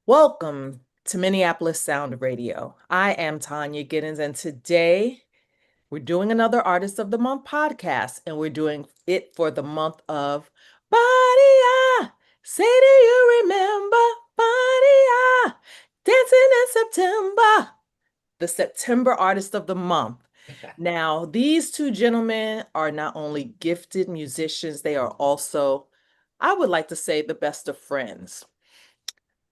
Welcome to Minneapolis Sound Radio. I am Tonya Giddens, and today we're doing another Artist of the Month podcast, and we're doing it for the month of Badia. Say, do you remember Badia? Dancing in September, the September Artist of the Month. Now, these two gentlemen are not only gifted musicians, they are also, I would like to say, the best of friends.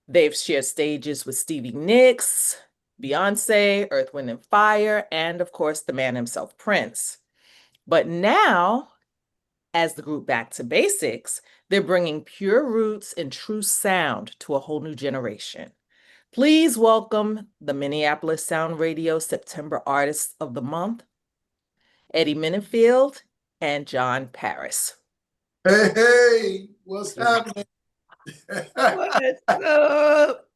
They've shared stages with Stevie Nicks, Beyonce, Earth, Wind, and Fire, and of course, the man himself, Prince. But now, as the group Back to Basics, they're bringing pure roots and true sound to a whole new generation. Please welcome the Minneapolis Sound Radio September Artists of the Month, Eddie Minifield and John Paris. Hey, what's happening? What's up?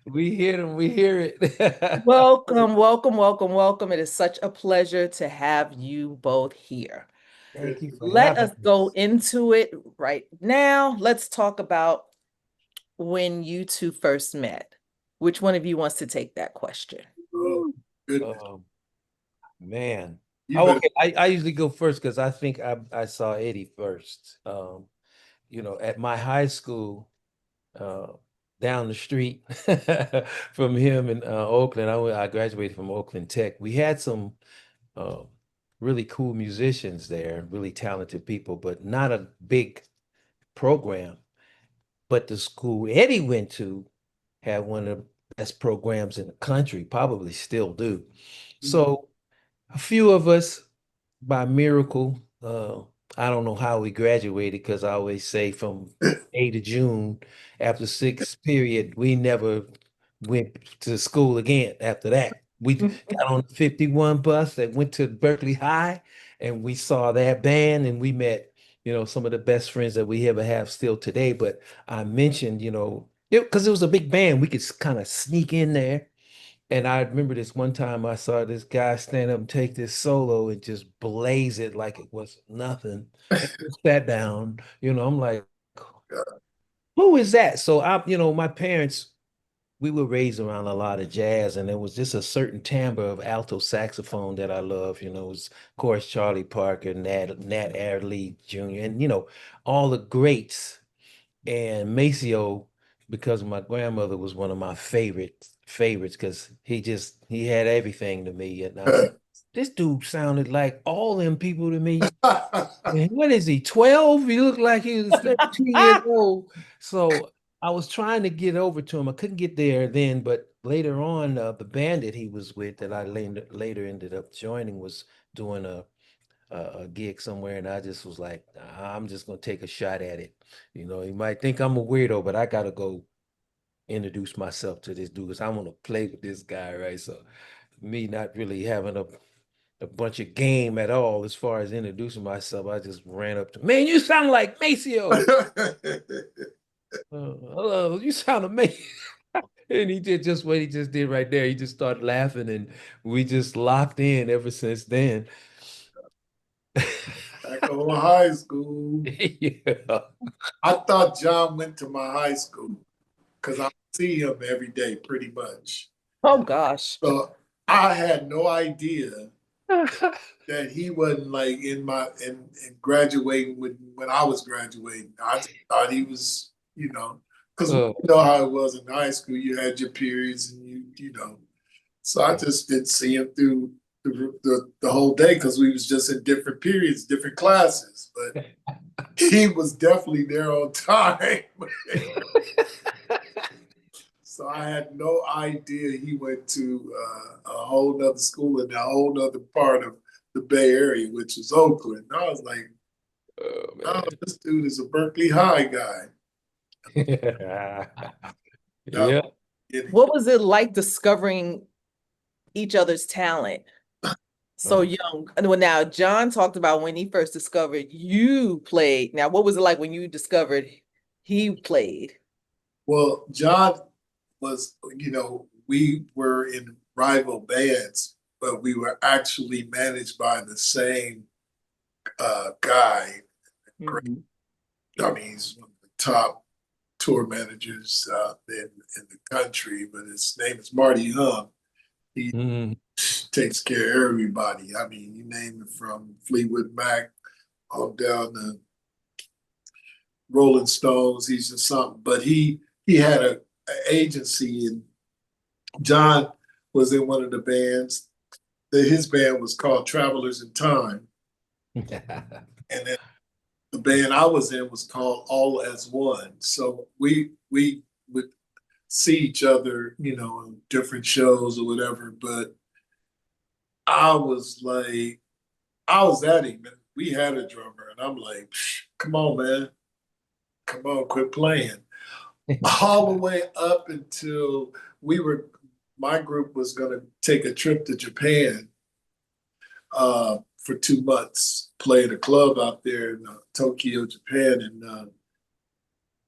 We hear them, we hear it. Welcome, welcome, welcome, welcome. It is such a pleasure to have you both here. Thank you for Let having us go us. into it right now. Let's talk about when you two first met. Which one of you wants to take that question? Oh, goodness. Um, man. You Oh, better. okay. I usually go first because I think I saw Eddie first. At my high school, uh, down the street from him in Oakland. I graduated from Oakland Tech. We had some uh, really cool musicians there, really talented people, but not a big program. But the school Eddie went to had one of the best programs in the country, probably still do. So a few of us, by miracle, I don't know how we graduated because I always say from May to June, after sixth period, we never went to school again after that. We got on the 51 bus that went to Berkeley High and we saw that band and we met, some of the best friends that we ever have still today. But I mentioned, because it was a big band, we could kind of sneak in there. And I remember this one time I saw this guy stand up and take this solo and just blaze it like it was nothing. And just sat down, I'm like, who is that? So my parents, we were raised around a lot of jazz, and there was just a certain timbre of alto saxophone that I love. It was, of course, Charlie Parker, Nat Adderley Jr., and all the greats. And Maceo, because my grandmother was one of my favorites, because he had everything to me. And I said, this dude sounded like all them people to me. And what is he, 12? He looked like he was 13 years old. So I was trying to get over to him. I couldn't get there then, but later on, the band that he was with that I later ended up joining was doing a gig somewhere, and I just was like, I'm just gonna take a shot at it. You might think I'm a weirdo, but I gotta go introduce myself to this dude because I want to play with this guy, right? So me not really having a bunch of game at all as far as introducing myself, I just ran up to, man, you sound like Maceo. Hello, you sound amazing. And he did just what he just did right there. He just started laughing, and we just locked in ever since then. Back on high school. Yeah. I thought John went to my high school because I see him every day pretty much. Oh gosh. So I had no idea that he wasn't like in graduating when I was graduating. I just thought he was, because you Oh, know how it was in high school. You had your periods and you. So I just didn't see him through the whole day because we was just in different periods, different classes. But he was definitely there on time. So I had no idea he went to a whole nother school in a whole nother part of the Bay Area, which is Oakland. And I was like, oh oh, man. this dude is a Berkeley High guy. No, Yeah. kidding. What was it like discovering each other's talent so Oh, young? And well, now John talked about when he first discovered you played. Now, what was it like when you discovered he played? Well, John was, we were in rival bands, but we were actually managed by the same guy. Mhm. I mean, he's one of the top tour managers in the country, but his name is Marty Hung. He takes care of everybody. I mean, you name it from Fleetwood Mac on down to Rolling Stones. He's just something. But he had an agency, and John was in one of the bands. His band was called Travelers in Time. And then the band I was in was called All as One. So we would see each other, you know, in different shows or whatever. But I was at him, and we had a drummer, and I'm like, come on, man. Come on, quit playing. All the way up until my group was going to take a trip to Japan for 2 months, play at a club out there in Tokyo, Japan. And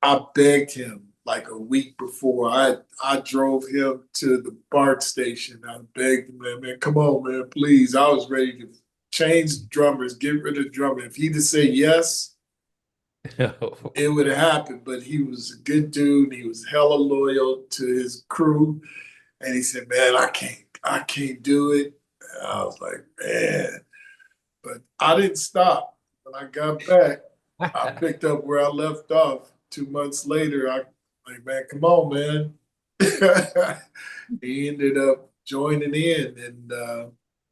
I begged him like a week before. I drove him to the BART station. I begged him, man, come on, man, please. I was ready to change drummers, get rid of the drummer. If he'd have said yes, it would have happened. But he was a good dude. He was hella loyal to his crew. And he said, man, I can't do it. And I was like, man. But I didn't stop. When I got back, I picked up where I left off. 2 months later, I like, man, come on, man. He ended up joining in, and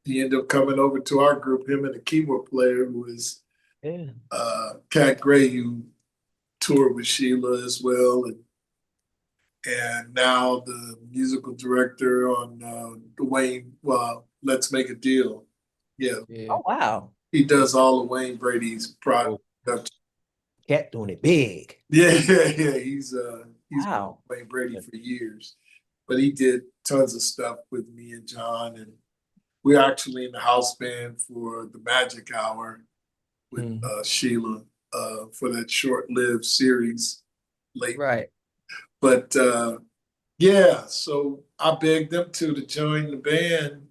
he ended up coming over to our group, him and a keyboard player who was Cat Gray, who toured with Sheila as well. And now the musical director on Dwayne, Let's Make a Deal. Yeah. Oh, wow. He does all of Wayne Brady's product. Cat doing it big. Yeah. He's Wow. been Wayne Brady for years. But he did tons of stuff with me and John. And we're actually in the house band for the Magic Hour with Sheila for that short-lived series late. Right. But yeah, so I begged them to join the band,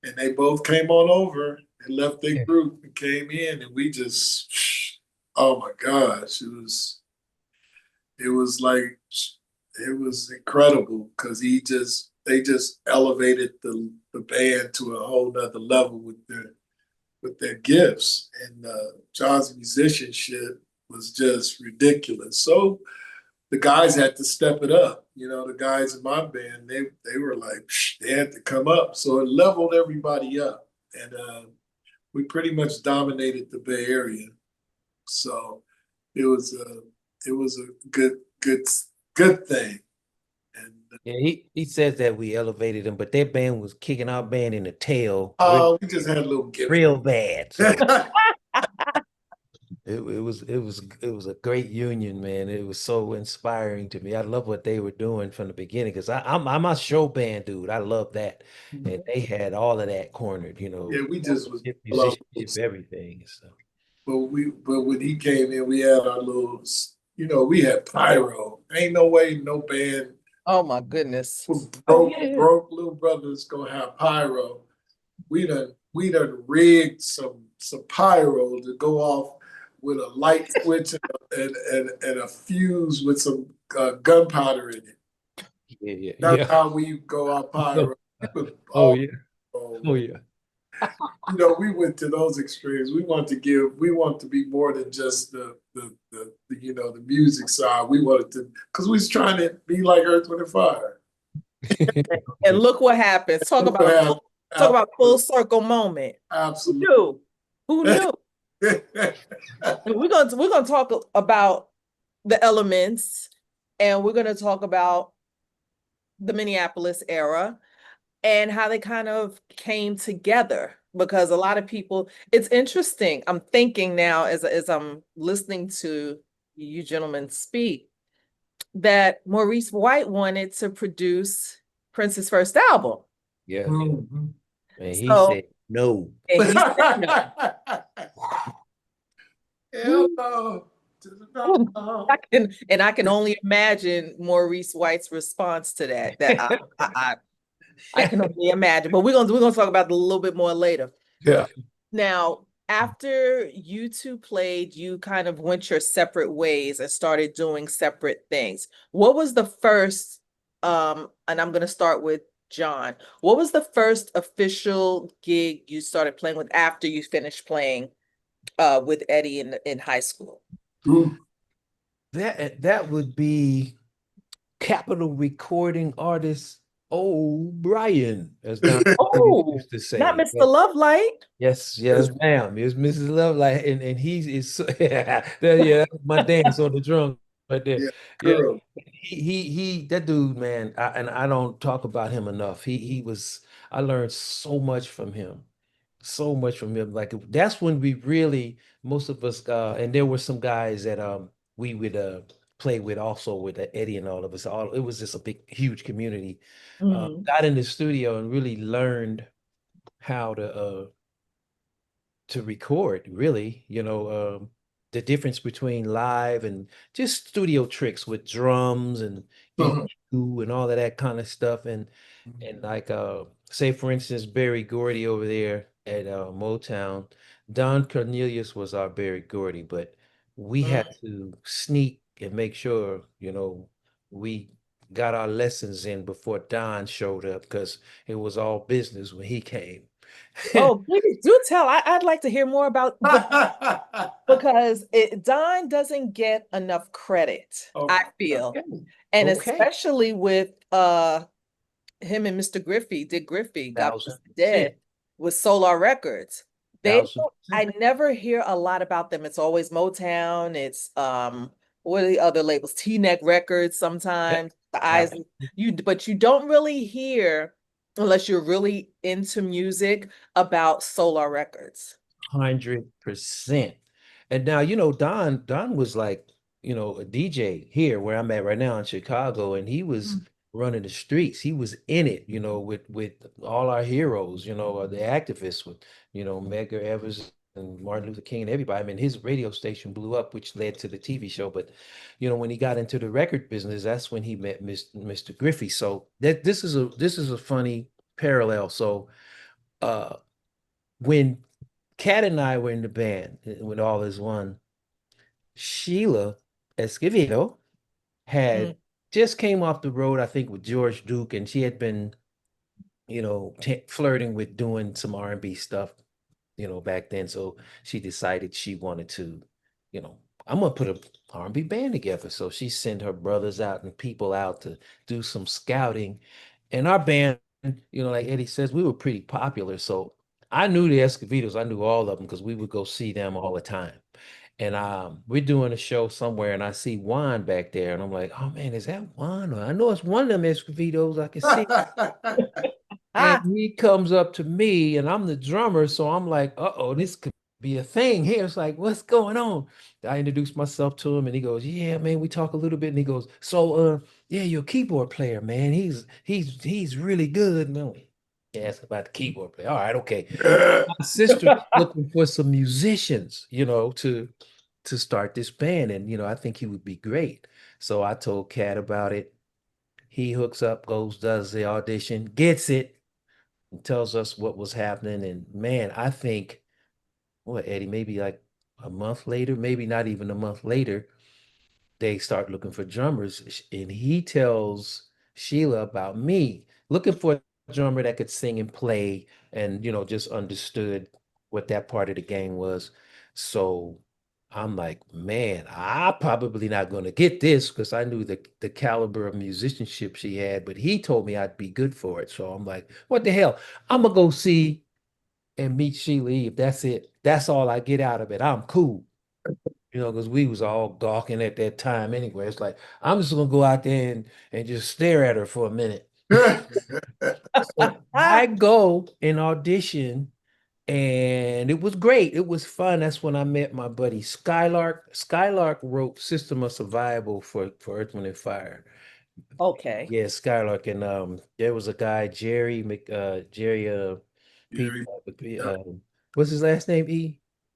and they both came on over and left their group and came in, and we just, oh my gosh, it was incredible because they just elevated the band to a whole nother level with their gifts, and John's musicianship was just ridiculous. So the guys had to step it up. You know, the guys in my band, they were like, they had to come up. So it leveled everybody up. And we pretty much dominated the Bay Area. So it was a good thing. And yeah, he says that we elevated him, but that band was kicking our band in the tail. We just had a little gift. Real bad. So. It was a great union, man. It was so inspiring to me. I love what they were doing from the beginning because I'm a show band dude. I love that, and they had all of that cornered. You know, yeah, we just was musicianship, everything. So, but when he came in, we had our little, you know, we had pyro. Ain't no way no band. Oh my goodness. Broke little brothers gonna have pyro. We done rigged some pyro to go off with a light switch and a fuse with some gunpowder in it. Yeah. That's how we go out pyro. Oh yeah. You know, we went to those extremes. We want to be more than just the you know, the music side. We wanted to, because we was trying to be like Earth, Wind, and Fire. And look what happens. Talk about full circle moment. Absolutely. Who knew? We're gonna talk about the elements, and we're gonna talk about the Minneapolis era and how they kind of came together, because a lot of people, it's interesting. I'm thinking now as I'm listening to you gentlemen speak, that Maurice White wanted to produce Prince's first album. Yeah. And he said no. And he said no. Hell no. I can only imagine Maurice White's response to that. I can only imagine. But we're gonna talk about it a little bit more later. Yeah. Now, after you two played, you kind of went your separate ways and started doing separate things. What was the first, and I'm gonna start with John. What was the first official gig you started playing with after you finished playing with Eddie in high school? Ooh. That would be Capital Recording Artist O'Brien, as Don Oh, used to not say. Mr. Lovelight. Yes, yes, ma'am. It's Mrs. Lovelight, and he's is so, yeah, that's my dance on the drum right there. Yeah, Yeah, girl. he that dude, man, and I don't talk about him enough. He was I learned so much from him, so much from him. Like that's when we really most of us and there were some guys that we would play with also with Eddie and all of us. All it was just a big, huge community. Mhm. Got in the studio and really learned how to record, really, the difference between live and just studio tricks with drums and Uh-huh. EQ and all of that kind of stuff. And like say for instance, Barry Gordy over there at Motown, Don Cornelius was our Barry Gordy, but we had Mm. to sneak and make sure, we got our lessons in before Don showed up because it was all business when he came. Oh, please do tell. I'd like to hear more about because Don doesn't get enough credit, Oh, I feel. Okay. And Okay. especially with him and Mr. Griffey, Dick Griffey, God bless Thousand the dead, percent. with Solar Records. They Thousand don't, I percent. never hear a lot about them. It's always Motown, it's what are the other labels? T-Neck Records Yep. sometimes, the eyes Absolutely. but you don't really hear unless you're really into music about Solar Records. 100%. And now, Don was like, a DJ here where I'm at right now in Chicago, and he was Mm. running the streets. He was in it, with all our heroes, the activists with, Medgar Evers and Martin Luther King and everybody. I mean, his radio station blew up, which led to the TV show. But, when he got into the record business, that's when he met Mr. Griffey. So that this is a funny parallel. So when Kat and I were in the band when all is one. Sheila Escovedo had Mm. just came off the road, I think, with George Duke, and she had been, flirting with doing some R&B stuff, back then. So she decided she wanted to, you know, I'm gonna put a R&B band together. So she sent her brothers out and people out to do some scouting, and our band, like Eddie says, we were pretty popular. So I knew the Escovedos. I knew all of them because we would go see them all the time. And we're doing a show somewhere, and I see Juan back there, and I'm like, "Oh man, is that Juan? I know it's one of them Escovedos. I can see." And Ah, he comes up to me, and I'm the drummer, so I'm like, "Uh-oh, this could be a thing here." It's like, "What's going on?" I introduced myself to him, and he goes, "Yeah, man, we talk a little bit." And he goes, "So, yeah, you're a keyboard player, man. He's really good." No, he asked about the keyboard player. All right, okay. My sister looking for some musicians, to start this band, and I think he would be great. So I told Kat about it. He hooks up, goes, does the audition, gets it, and tells us what was happening. And man, I think what Eddie, maybe like a month later, maybe not even a month later, they start looking for drummers, and he tells Sheila about me looking for a drummer that could sing and play and just understood what that part of the game was. So I'm like, man, I'm probably not going to get this because I knew the caliber of musicianship she had, but he told me I'd be good for it. So I'm like, what the hell? I'm gonna go see and meet Sheila E. If that's it, that's all I get out of it. I'm cool, because we was all gawking at that time anyway. It's like, I'm just gonna go out there and just stare at her for a minute. So I ah, go and audition, and it was great. It was fun. That's when I met my buddy Skylark. Skylark wrote System of Survival for Earth, Wind and Fire. okay. Yeah, Skylark. And there was a guy, Jerry Pete, Gary, what's his last name?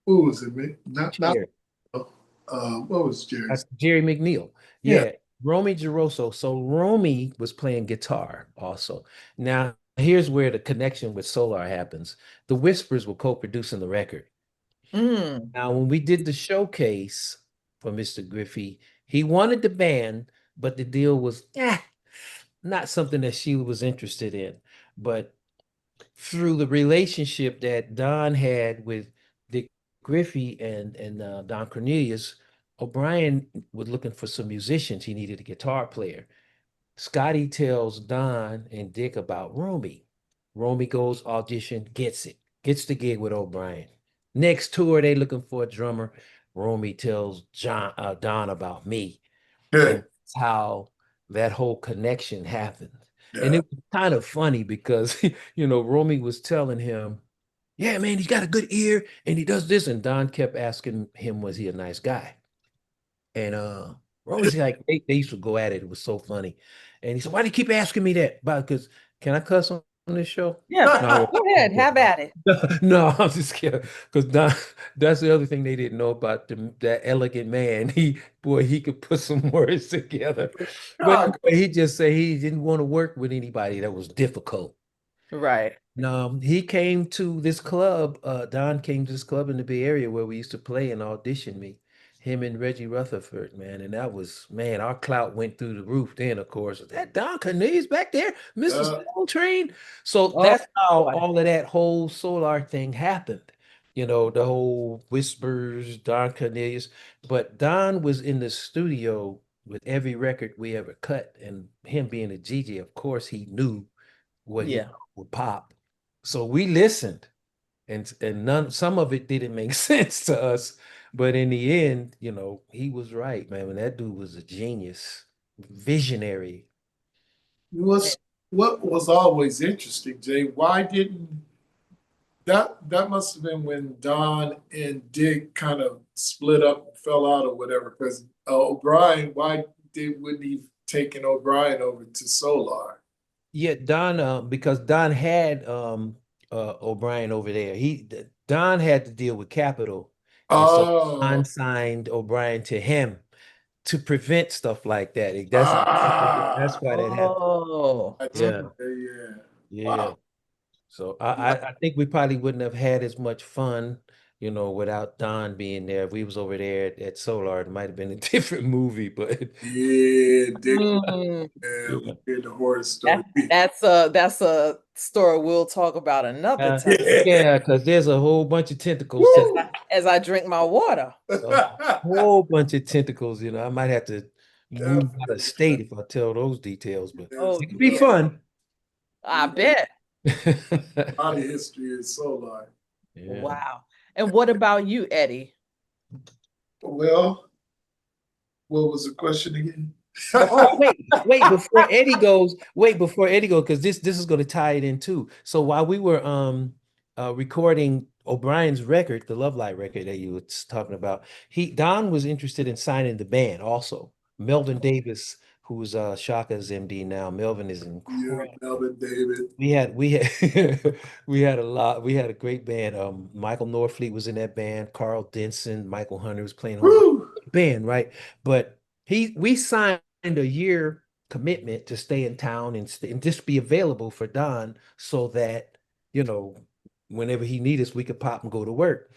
who was it, man? Not, Jerry. what was Jerry's? Jerry McNeil. Yeah. Yeah, Romy Geroso. So Romy was playing guitar also. Now, here's where the connection with Solar happens. The Whispers were co-producing the record. Mm. Now, when we did the showcase for Mr. Griffey, he wanted the band, but the deal was not something that Sheila was interested in. But through the relationship that Don had with Dick Griffey and Don Cornelius, O'Brien was looking for some musicians. He needed a guitar player. Scotty tells Don and Dick about Romy. Romy goes audition, gets it, gets the gig with O'Brien. Next tour, they looking for a drummer. Romy tells Don about me, and that's how that whole connection happened. And Yeah. it was kind of funny because Romy was telling him, "Yeah, man, he's got a good ear, and he does this." And Don kept asking him, "Was he a nice guy?" And Rome's like, they used to go at it. It was so funny. And he said, "Why do you keep asking me that?" Because can I cuss on this show? Yeah, No, go ahead, have at it. no, I'm just kidding. Because that's the other thing they didn't know about that elegant man. He could put some words together. But God, he just said he didn't want to work with anybody that was difficult. Right. He came to this club. Don came to this club in the Bay Area where we used to play and audition me. Him and Reggie Rutherford, man, and that was, man, our clout went through the roof. Then, of course, that Don Cornelius back there, Mr. Soul Train. So Oh that's how boy. all of that whole Solar thing happened. The whole whispers, Don Cornelius. But Don was in the studio with every record we ever cut, and him being a GJ, of course, he knew what he Yeah. would pop. So we listened, and some of it didn't make sense to us, but in the end, he was right, man. That dude was a genius, visionary. what was always interesting, Jay? Why didn't that must have been when Don and Dick kind of split up and fell out or whatever? Because O'Brien, wouldn't he taken O'Brien over to Solar? Yeah, Don, because Don had O'Brien over there. Don had to deal with Capitol, and so Oh, Don signed O'Brien to him to prevent stuff like that. That's why that happened. Oh. that's Yeah, yeah. yeah. Wow. So I think we probably wouldn't have had as much fun, without Don being there. If we was over there at Solar, it might have been a different movie, but Yeah, Dick. Mm. Yeah, we yeah. hear the horror story. That, that's a story we'll talk about another Uh, time Yeah. yeah, because there's a whole bunch of tentacles to Woo! as I drink my water. a whole bunch of tentacles. I might have to move out of Definitely. state if I tell those details, but There's Oh it could be dear. fun. I bet. a lot of history in Solar. Yeah. Wow. And what about you, Eddie? Well, what was the question again? Oh, wait before Eddie goes, because this is going to tie it in too. So while we were recording O'Brien's record, the Love Light record that you were talking about, Don was interested in signing the band also. Melvin Davis, who's Shaka's MD now. Melvin is Yeah, incredible. Melvin David. We had we had a lot. We had a great band. Michael Norfleet was in that band. Carl Denson, Michael Hunter was playing on Woo! band, right? But we signed a year commitment to stay in town and just be available for Don so that, you know, whenever he needs us, we could pop and go to work.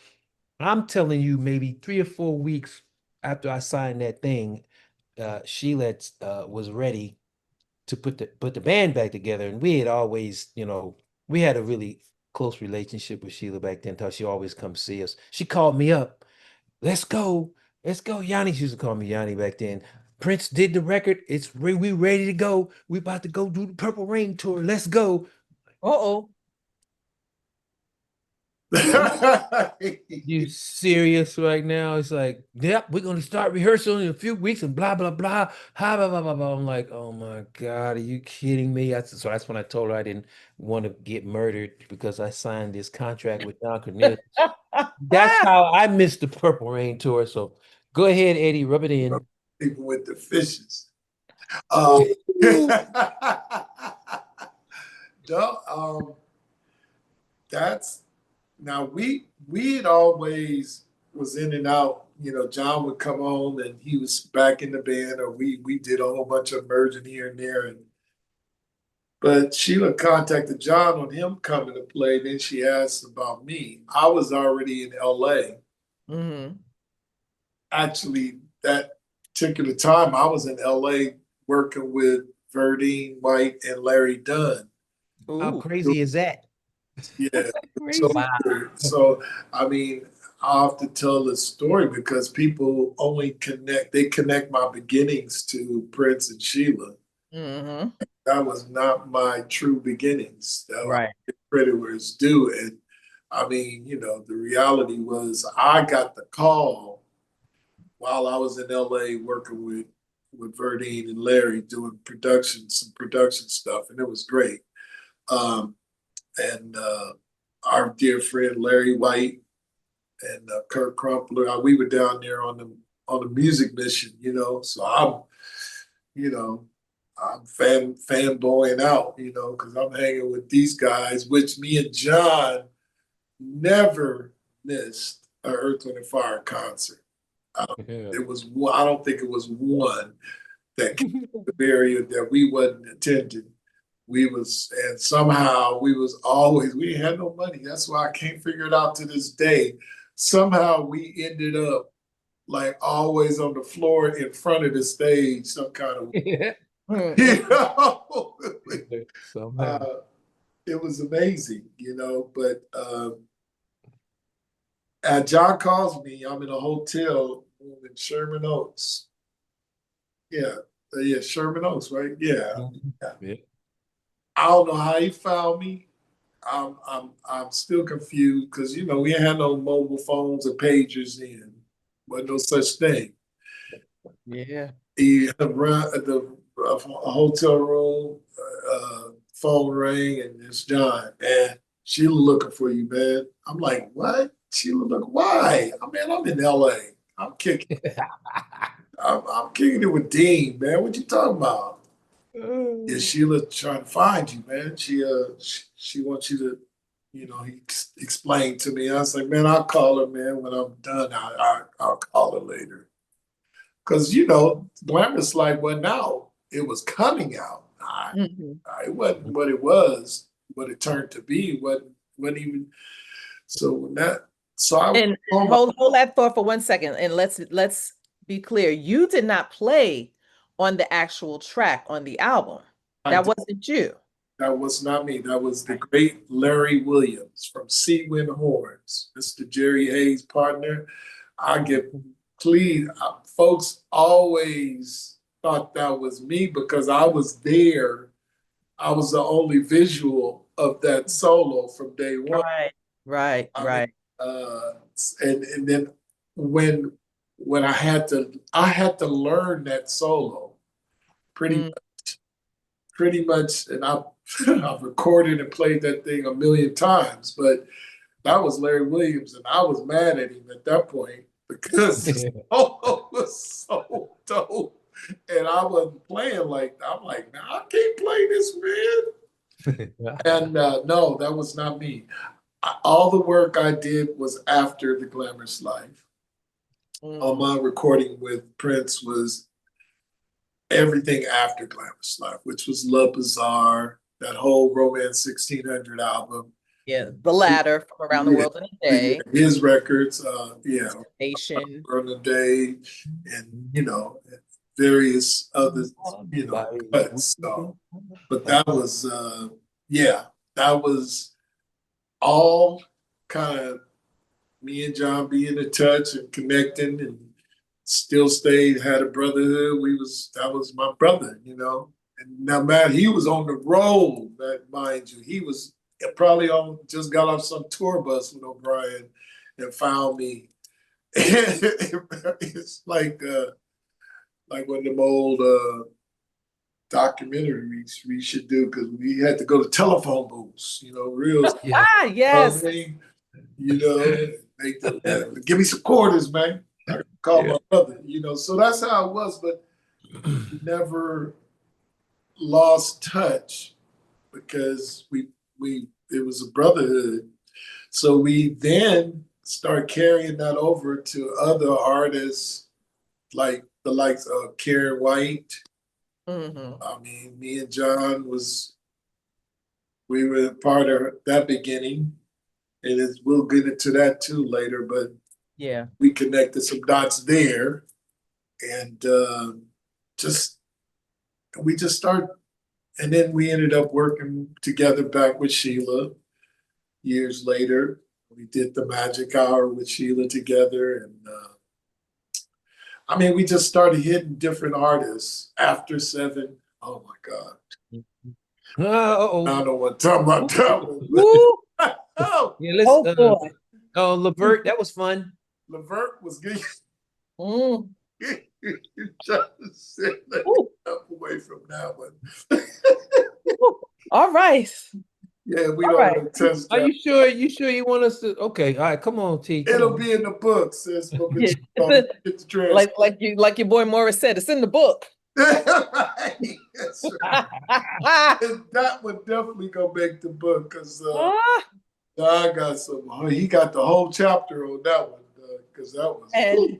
I'm telling you, maybe 3 or 4 weeks after I signed that thing, Sheila was ready to put the band back together. And we had always, we had a really close relationship with Sheila back then, because she always come see us. She called me up. Let's go. Let's go. Yanni, she used to call me Yanni back then. Prince did the record. We ready to go. We about to go do the Purple Rain tour. Let's go. Uh-oh. You serious right now? It's like, yep, we're gonna start rehearsal in a few weeks and blah blah blah. Ha, blah, blah, blah, blah. I'm like, oh my God, are you kidding me? So that's when I told her I didn't want to get murdered because I signed this contract with Don Cornelius. That's how I missed the Purple Rain tour. So go ahead, Eddie, rub it in. People with the fishes. Um, no, that's now we had always was in and out. John would come home and he was back in the band, or we did a whole bunch of merging here and there. But Sheila contacted John on him coming to play. Then she asked about me. I was already in LA. Mm-hmm. Actually, that particular time I was in LA working with Verdine White and Larry Dunn. How Ooh. crazy is that? Yeah. So, Crazy. so I mean, I have to tell this story because people only connect my beginnings to Prince and Sheila. Mm-hmm. That was not my true beginnings. I Right. give credit where it's due. And I mean, the reality was I got the call while I was in LA working with Verdine and Larry doing some production stuff, and it was great. Um, and our dear friend Larry White and Kurt Crumpler, we were down there on the music mission, So you know, I'm fanboying out, because I'm hanging with these guys, which me and John never missed a Earth, Wind and Fire concert. Yeah. I don't think it was one that came to the area that we wasn't attending. And somehow we had no money. That's why I can't figure it out to this day. Somehow we ended up like always on the floor in front of the stage, some kind of, you know, Somehow. it was amazing, but John calls me, I'm in a hotel room in Sherman Oaks. Yeah, yeah, Sherman Oaks, right? Yeah. Yeah. I don't know how he found me. I'm still confused because we had no mobile phones or pagers then. Wasn't no such thing. Yeah. He run at the hotel room, phone rang, and it's John. And Sheila looking for you, man. I'm like, what? Sheila look, why? I'm in LA. I'm kicking. I'm kicking it with Dean, man. What you talking about? Yeah, Sheila trying to find you, man. She wants you to, he explained to me. I was like, man, I'll call her, man, when I'm done. I'll call her later. Because, Glamorous Life wasn't out. It was coming out. Mm-hmm. It wasn't what it was, what it turned to be. Wasn't even, so when that, so I, And hold that thought for 1 second, and let's be clear. You did not play on the actual track on the album. That wasn't you. That was not me. That was the great Larry Williams from Sea Wind Horns, Mr. Jerry Hayes' partner. I get pleased. Folks always thought that was me because I was there. I was the only visual of that solo from day one. Right. I mean, and then when I had to learn that solo pretty much, and I've recorded and played that thing a million times, but that was Larry Williams, and I was mad at him at that point because the solo was so dope, and I wasn't playing like that. I'm like, nah, I can't play this, man. And no, that was not me. All the work I did was after The Glamorous Life. All my recording with Prince was everything after Glamorous Life, which was Love Bizarre, that whole Romance 1600 album. Yeah, The Ladder, From Around the World in a Day. His records, Nation. Run the Day, and various other, cuts. So, but that was, that was all kind of me and John being in touch and connecting, and still had a brotherhood. That was my brother, And now, man, he was on the road, mind you. He was probably just got off some tour bus with O'Brien and found me. It's like one of them old documentaries we should do, because we had to go to telephone booths, real. Yes. Give me some quarters, man. I call my brother, So that's how it was, but never lost touch because it was a brotherhood. So we then start carrying that over to other artists like the likes of Karen White. I mean, me and John we were part of that beginning, and we'll get into that too later. But Yeah. we connected some dots there, and just we just started, and then we ended up working together back with Sheila years later. We did the Magic Hour with Sheila together, and I mean, we just started hitting different artists after 7. Oh my God. Uh-oh. I don't want to talk about that one. Woo! Oh, Yeah, let's Oh boy. Levert, that was fun. Levert was getting Mm. just sitting Ooh. up away from that one. Ooh. All right. Yeah, we All don't right. want to touch Are that. you sure? You sure you want us to? Okay, all right, come on, T. Come It'll on. be in the book, sis. But Yeah. get the transcript. Like your boy Morris said, it's in the book. Right. That's right. And that would definitely go make the book because Ah. I got some. He got the whole chapter on that one because that was. And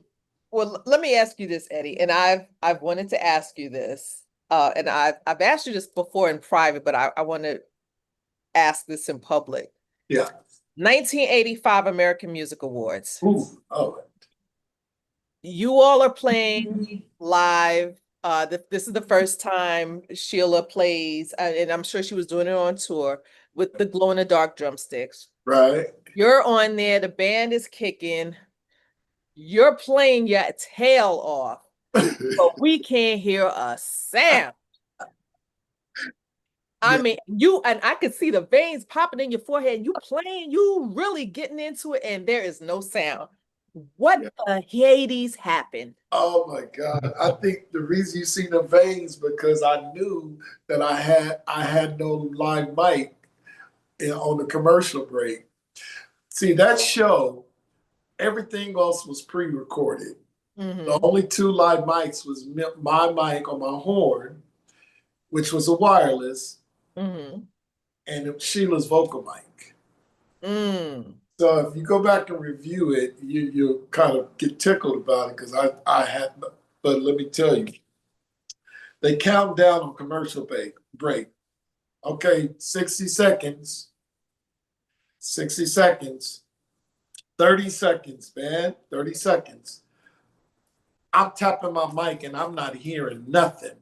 well, let me ask you this, Eddie, and I've wanted to ask you this, and I've asked you this before in private, but I want to ask this in public. Yeah. 1985 American Music Awards. Ooh. Oh. You all are playing live. This is the first time Sheila plays, and I'm sure she was doing it on tour with the glow in the dark drumsticks. Right. You're on there, the band is kicking, you're playing your tail off, but we can't hear a sound. I mean, you and I could see the veins popping in your forehead. You playing, you really getting into it, and there is no sound. What the Hades happened? Oh my God. I think the reason you see the veins because I knew that I had no live mic on the commercial break. See, that show, everything else was pre-recorded. The only 2 live mics was my mic on my horn, which was a wireless, and Sheila's vocal mic. So if you go back and review it, you'll kind of get tickled about it because I had, but let me tell you, they count down on commercial break. Okay, 60 seconds, 60 seconds, 30 seconds, man, 30 seconds. I'm tapping my mic and I'm not hearing nothing.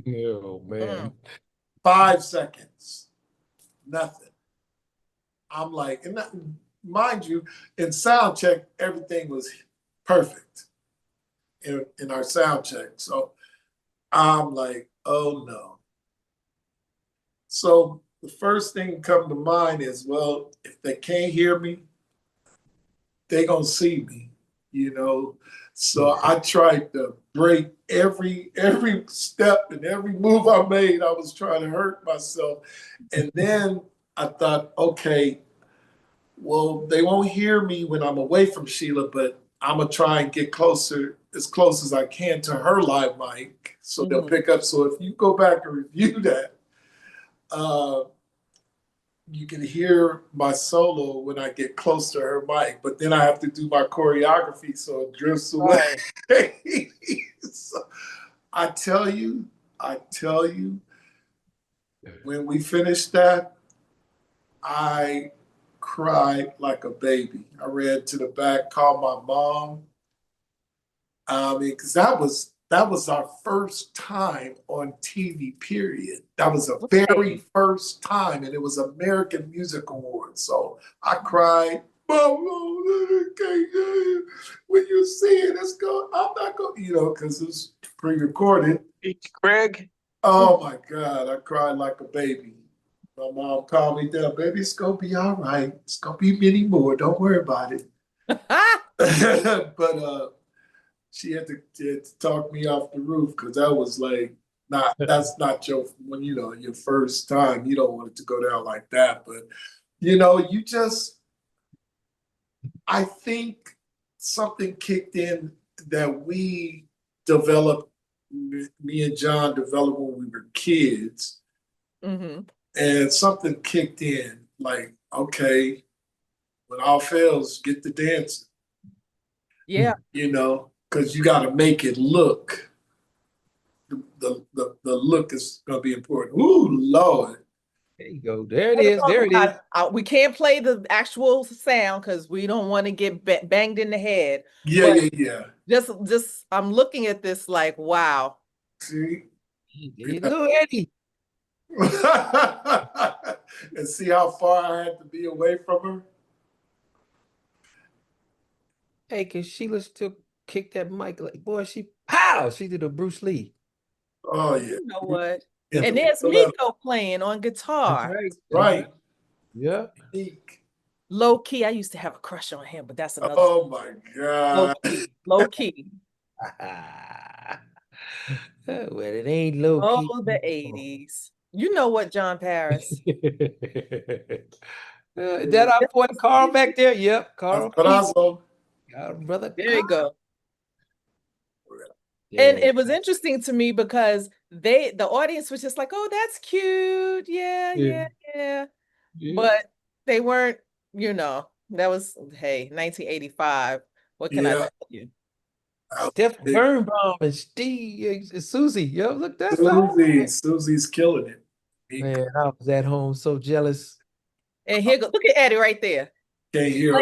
Oh man. 5 seconds, nothing. I'm like, and that, mind you, in sound check, everything was perfect in our sound check. So I'm like, oh no. So the first thing come to mind is, well, if they can't hear me, they gonna see me, you know. So I tried to break every step and every move I made. I was trying to hurt myself. And then I thought, okay, well, they won't hear me when I'm away from Sheila, but I'm gonna try and get closer, as close as I can to her live mic, so they'll pick up. So if you go back and review that, you can hear my solo when I get close to her mic, but then I have to do my choreography so it drifts away. Right. So I tell you, when we finished that, I cried like a baby. I ran to the back, called my mom. I mean, because that was our first time on TV, period. That was the very first time, and it was American Music Awards. So I cried. Mom, when you see it, it's going, I'm not going, you know, because it's pre-recorded. Craig. Oh my God, I cried like a baby. My mom called me down, baby, it's gonna be all right. It's gonna be many more. Don't worry about it. But she had to talk me off the roof because that was like that's not your when you know your first time. You don't want it to go down like that. But you know, I think something kicked in that we developed, me and John developed when we were kids. And something kicked in, like, okay, when all fails, get the dancing. Yeah. You know, because you got to make it look. The look is going to be important. Ooh, Lord. There you go. There it is. There it is. We can't play the actual sound because we don't want to get banged in the head. Yeah, But yeah. just I'm looking at this like, wow. See? Hey, little Eddie. And see how far I had to be away from her? Hey, can Sheila still kick that mic? Like, boy, pow! She did a Bruce Lee. Oh, yeah. You know what? Yeah. And there's Miko playing on That's guitar. right. Right. Yeah. Low key, I used to have a crush on him, but that's another Oh my God. Low key. Well, it ain't low key. Oh, the 80s. You know what, John Paris? That our boy Carl back there? Yep, Carl. Brother. There you go. Yeah. And it was interesting to me because the audience was just like, oh, that's cute. Yeah. But they weren't, that was, hey, 1985. What can I tell you? Steph Birnbaum and Steve and Susie. Yo, look, that's Susie's killing it. Man, I was at home so jealous. And here go, look at Eddie right there. Can't hear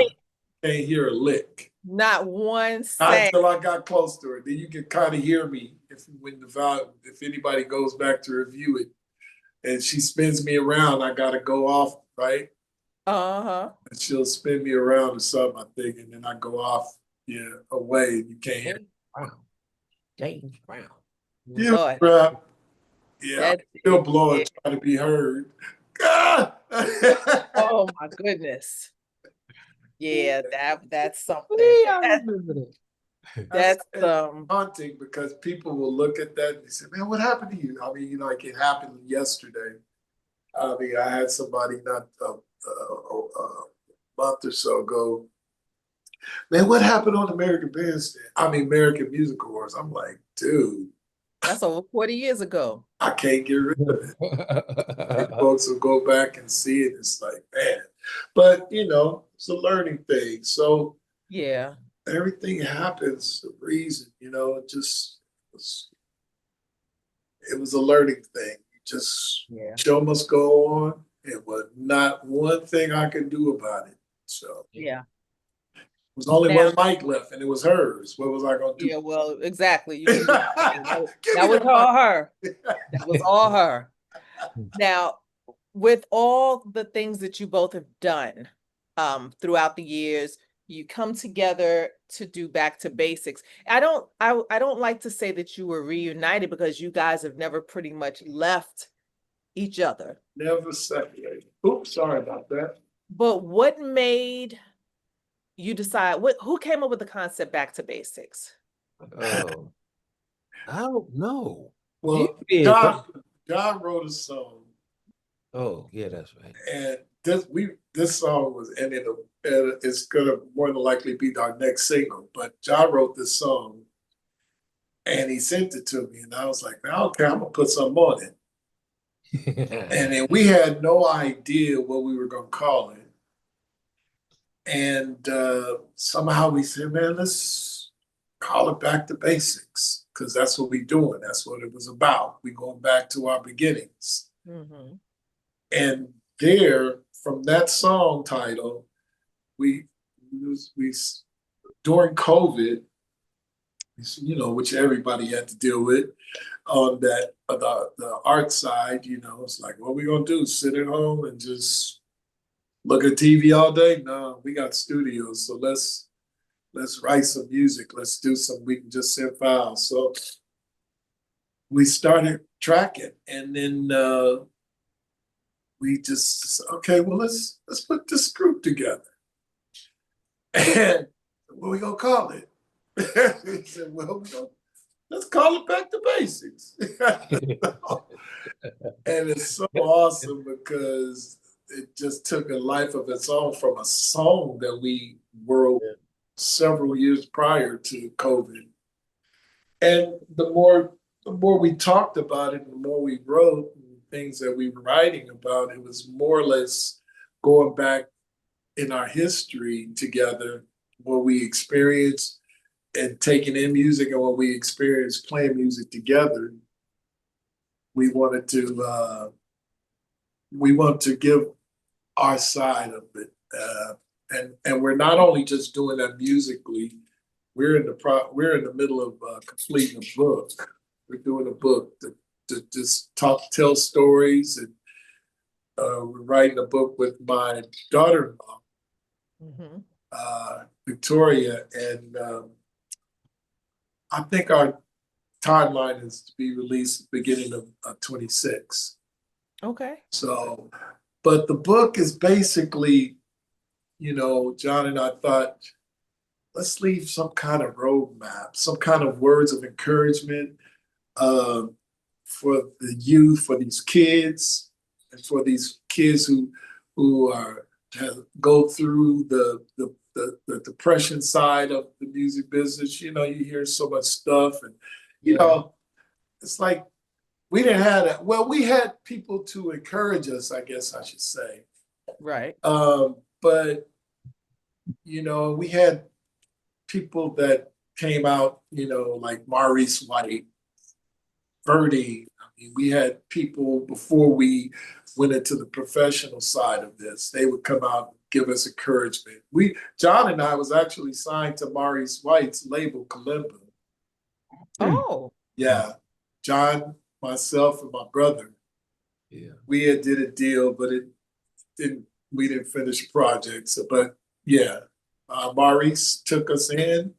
a lick. Not one Not sound. until I got close to her. Then you can kind of hear me if anybody goes back to review it and she spins me around, I gotta go off, right? Uh-huh. And she'll spin me around or something, I think, and then I go off, away. You can't hear. James Brown. Yeah, crap. Yeah, still blowing, trying to be heard. Oh my goodness. Yeah, that's something. Yeah, I remember that. That's haunting because people will look at that and say, man, what happened to you? I mean, like it happened yesterday. I mean, I had somebody not a month or so ago. Man, what happened on American Bandstand? I mean, American Music Awards. I'm like, dude. That's over 40 years ago. I can't get rid of it. Folks will go back and see it. It's like, man. But, it's a learning thing. So, yeah, everything happens for a reason, it was a learning thing. Show must go on. It was not one thing I could do about it. So yeah. It was only one mic left and it was hers. What was I gonna do? Yeah, well, exactly. That was all her. That was all her. Now, with all the things that you both have done throughout the years, you come together to do Back to Basics. I don't like to say that you were reunited because you guys have never pretty much left each other. Never separated. Oops, sorry about that. But what made you decide, who came up with the concept Back to Basics? Oh, I don't know. Well, John wrote a song. Oh, yeah, that's right. And this song was it's gonna more than likely be our next single. But John wrote this song and he sent it to me, and I was like, man, okay, I'm gonna put something on it. And then we had no idea what we were gonna call it. And somehow we said, man, let's call it Back to Basics, because that's what we're doing. That's what it was about. We're going back to our beginnings. Mm-hmm. And from that song title, we during COVID, which everybody had to deal with on that the art side, it's like, what are we gonna do? Sit at home and just look at TV all day? No, we got studios, so let's write some music. Let's do some. We can just send files. So we started tracking, and then we just well, let's put this group together. And what are we gonna call it? He said, well, let's call it Back to Basics. And it's so awesome because it just took a life of its own from a song that we wrote several years prior to COVID. And the more we talked about it, the more we wrote, things that we were writing about, it was more or less going back in our history together, what we experienced and taking in music and what we experienced playing music together. We wanted to we want to give our side of it. And we're not only just doing that musically, we're in the middle of completing a book. We're doing a book to just tell stories, and we're writing a book with my daughter-in-law, Victoria, and I think our timeline is to be released at the beginning of 26. Okay. So, but the book is basically, John and I thought, let's leave some kind of roadmap, some kind of words of encouragement for the youth, for these kids, and for these kids who go through the depression side of the music business. You hear so much stuff, and it's like we didn't have that. Well, we had people to encourage us, I guess I should say. Right. But we had people that came out, like Maurice White, Verdi. I mean, we had people before we went into the professional side of this. They would come out and give us encouragement. John and I was actually signed to Maurice White's label, Kalimba. Oh. Yeah, John, myself, and my brother. Yeah. We did a deal, but we didn't finish the project. So, but yeah, Maurice took us in.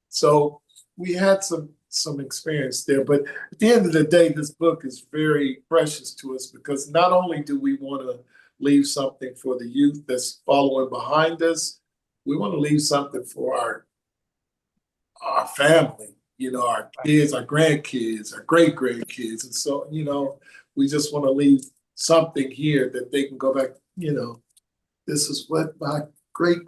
So we had some experience there. But at the end of the day, this book is very precious to us because not only do we want to leave something for the youth that's following behind us, we want to leave something for our family, our kids, our grandkids, our great grandkids. And so, we just want to leave something here that they can go back, this is what my great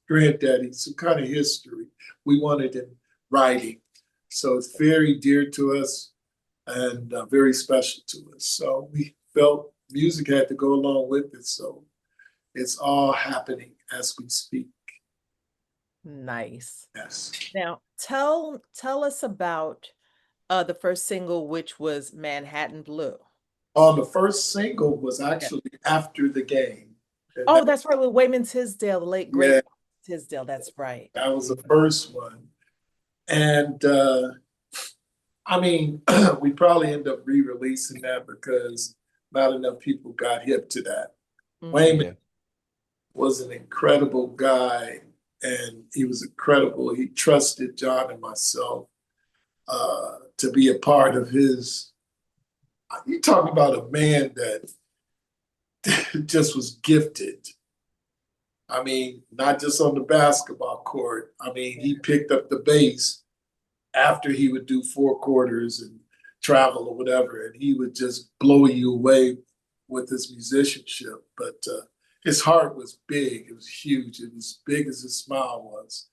granddaddy, some kind of history we wanted in writing. So it's very dear to us and very special to us. So we felt music had to go along with it. So it's all happening as we speak. Nice. Yes. Now, tell us about the first single, which was Manhattan Blue. The first single was actually After the Game. And Oh, that's right, with Wayman Tisdale, the late great Tisdale. That's right. that was the first one. And I mean, we probably end up re-releasing that because not enough people got hip to that. Wayman was an incredible guy, and he was incredible. He trusted John and myself to be a part of his. You talk about a man that just was gifted. I mean, not just on the basketball court. I mean, he picked up the bass after he would do 4 quarters and travel or whatever, and he would just blow you away with his musicianship. But his heart was big. It was huge. It was big as his smile was.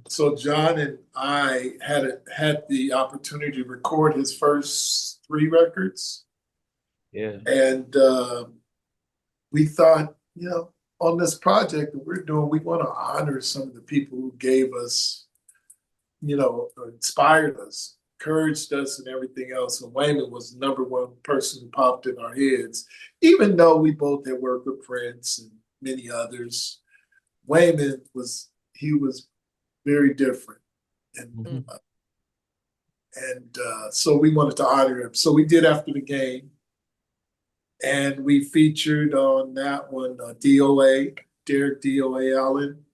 So John and I had the opportunity to record his first 3 records. Yeah. And we thought, on this project that we're doing, we want to honor some of the people who gave us, inspired us, encouraged us, and everything else. And Wayman was the #1 person who popped in our heads, even though we both had worked with Prince and many others. Wayman was very different, and so we wanted to honor him. So we did After the Game. And we featured on that one Derek DOA Allen.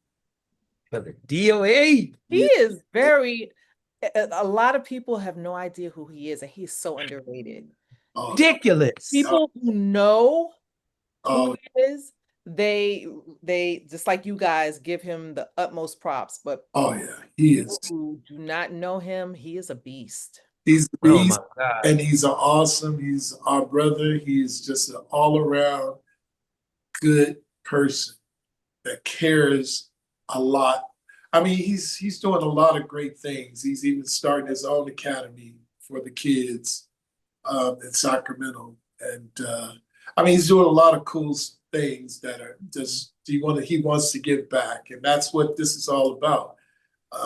DOA. He is a lot of people have no idea who he is, and he's so underrated. Ridiculous. People who know who he is, they just like you guys give him the utmost props. But he is. Who do not know him, he is a beast. He's a beast, and he's he's our brother. He's just an all-around good person that cares a lot. I mean, he's doing a lot of great things. He's even starting his own academy for the kids in Sacramento. And I mean, he's doing a lot of cool things that are just, he wants to give back. And that's what this is all about.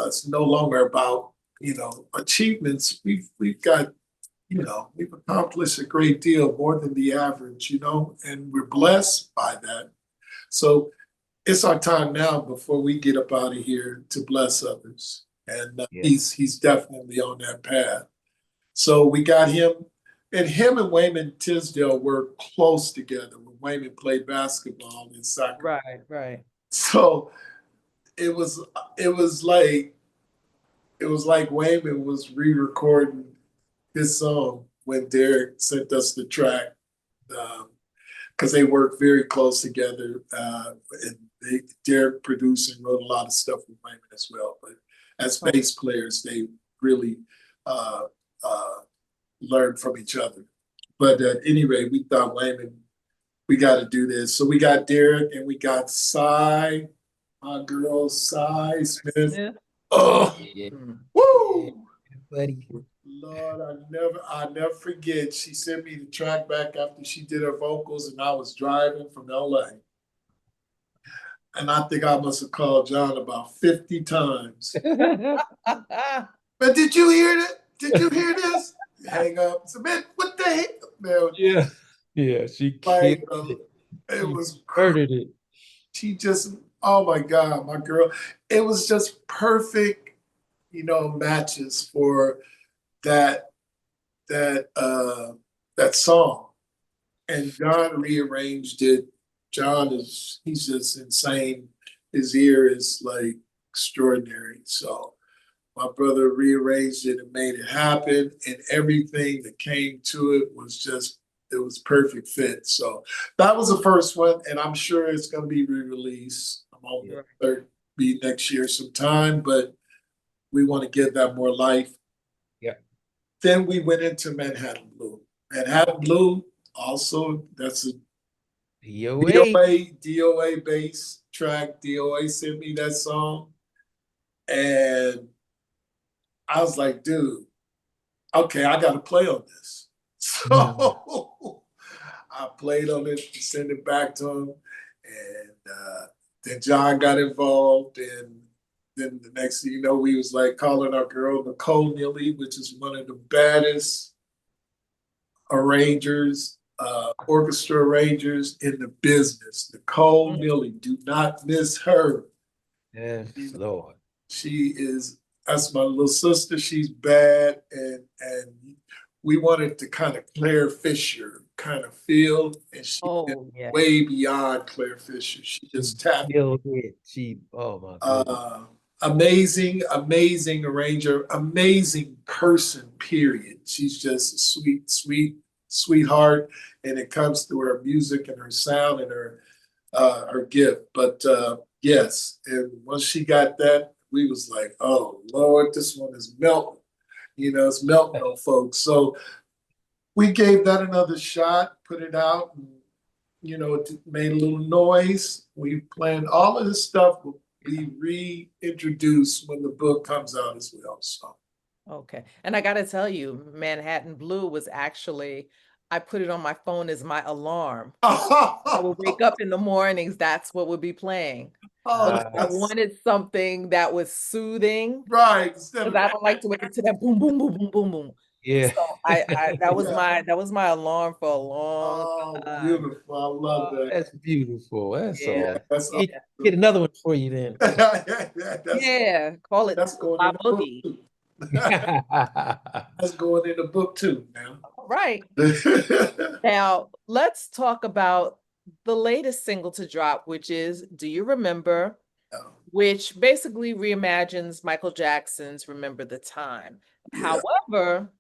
It's no longer about achievements. We've got you know, we've accomplished a great deal, more than the average, you know, and we're blessed by that. So it's our time now before we get up out of here to bless others. And Yeah. he's definitely on that path. So we got him, and him and Wayman Tisdale were close together when Wayman played basketball in soccer. Right. So it was it was like it was like Wayman was re-recording his song when Derek sent us the track, because they worked very close together. And Derek produced and wrote a lot of stuff with Wayman as well. But as bass players, they really uh, uh, learned from each other. But at any rate, we thought, Wayman, we got to do this. So we got Derek and we got Cy, my girl Cy Smith. Yeah. Oh, Yeah. woo! Buddy. Lord, I never forget. She sent me the track back after she did her vocals, and I was driving from LA. And I think I must have called John about 50 times. But did you hear that? Did you hear this? Hang up. So, man, what the heck? Man, Yeah, she like, killed it. it She was murdered it. she just, oh my God, my girl. It was just perfect, you know, matches for that that song. And John rearranged it. He's just insane. His ear is like extraordinary. So my brother rearranged it and made it happen. And everything that came to it was just, it was perfect fit. So that was the first one. And I'm sure it's going to be re-released. I'm hoping third be next year sometime, but we want to give that more life. Yeah. Then we went into Manhattan Blue. Manhattan Blue, also, that's a DOA bass track. DOA sent me that song. And I was like, dude, okay, I got to play on this. So I played on it, sent it back to him. And then John got involved. And then the next thing you know, we was like calling our girl Nicole Neely, which is one of the baddest arrangers, orchestra arrangers in the business. Nicole Neely, do not miss her. Yes, Lord. She is, that's my little sister. She's bad. And we wanted to kind of Claire Fisher kind of feel. And she went way beyond Claire Fisher. She just tapped. She, oh my goodness. Amazing arranger, amazing person, period. She's just a sweetheart, and it comes through her music and her sound and her gift. But yes, and once she got that, we was like, oh Lord, this one is melting. You know, it's melting on folks. So we gave that another shot, put it out, and, you know, it made a little noise. We planned all of this stuff will be reintroduced when the book comes out as well. So okay. And I got to tell you, Manhattan Blue was actually, I put it on my phone as my alarm. I would wake up in the mornings, that's what would be playing. I wanted something that was soothing. Right. Because I don't like to wake up to that boom, boom, boom, boom, boom, boom. Yeah. So that was my alarm for a long time. Beautiful. I love that. That's beautiful. That's all. That's Get another one for you then. Call it that's going my in the book boogie. too. That's going in the book too now. All right. Now let's talk about the latest single to drop, which is Do You Remember? Which basically reimagines Michael Jackson's Remember the Time. However,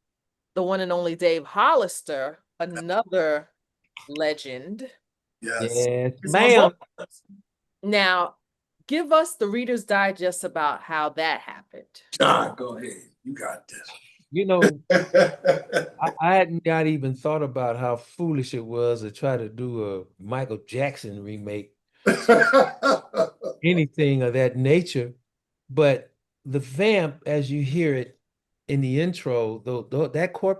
the one and only Dave Hollister, another legend. Yes, ma'am. Now, give us the Reader's Digest about how that happened. John, go ahead. You got this. You know, I hadn't not even thought about how foolish it was to try to do a Michael Jackson remake, anything of that nature. But the vamp, as you hear it in the intro, though that chord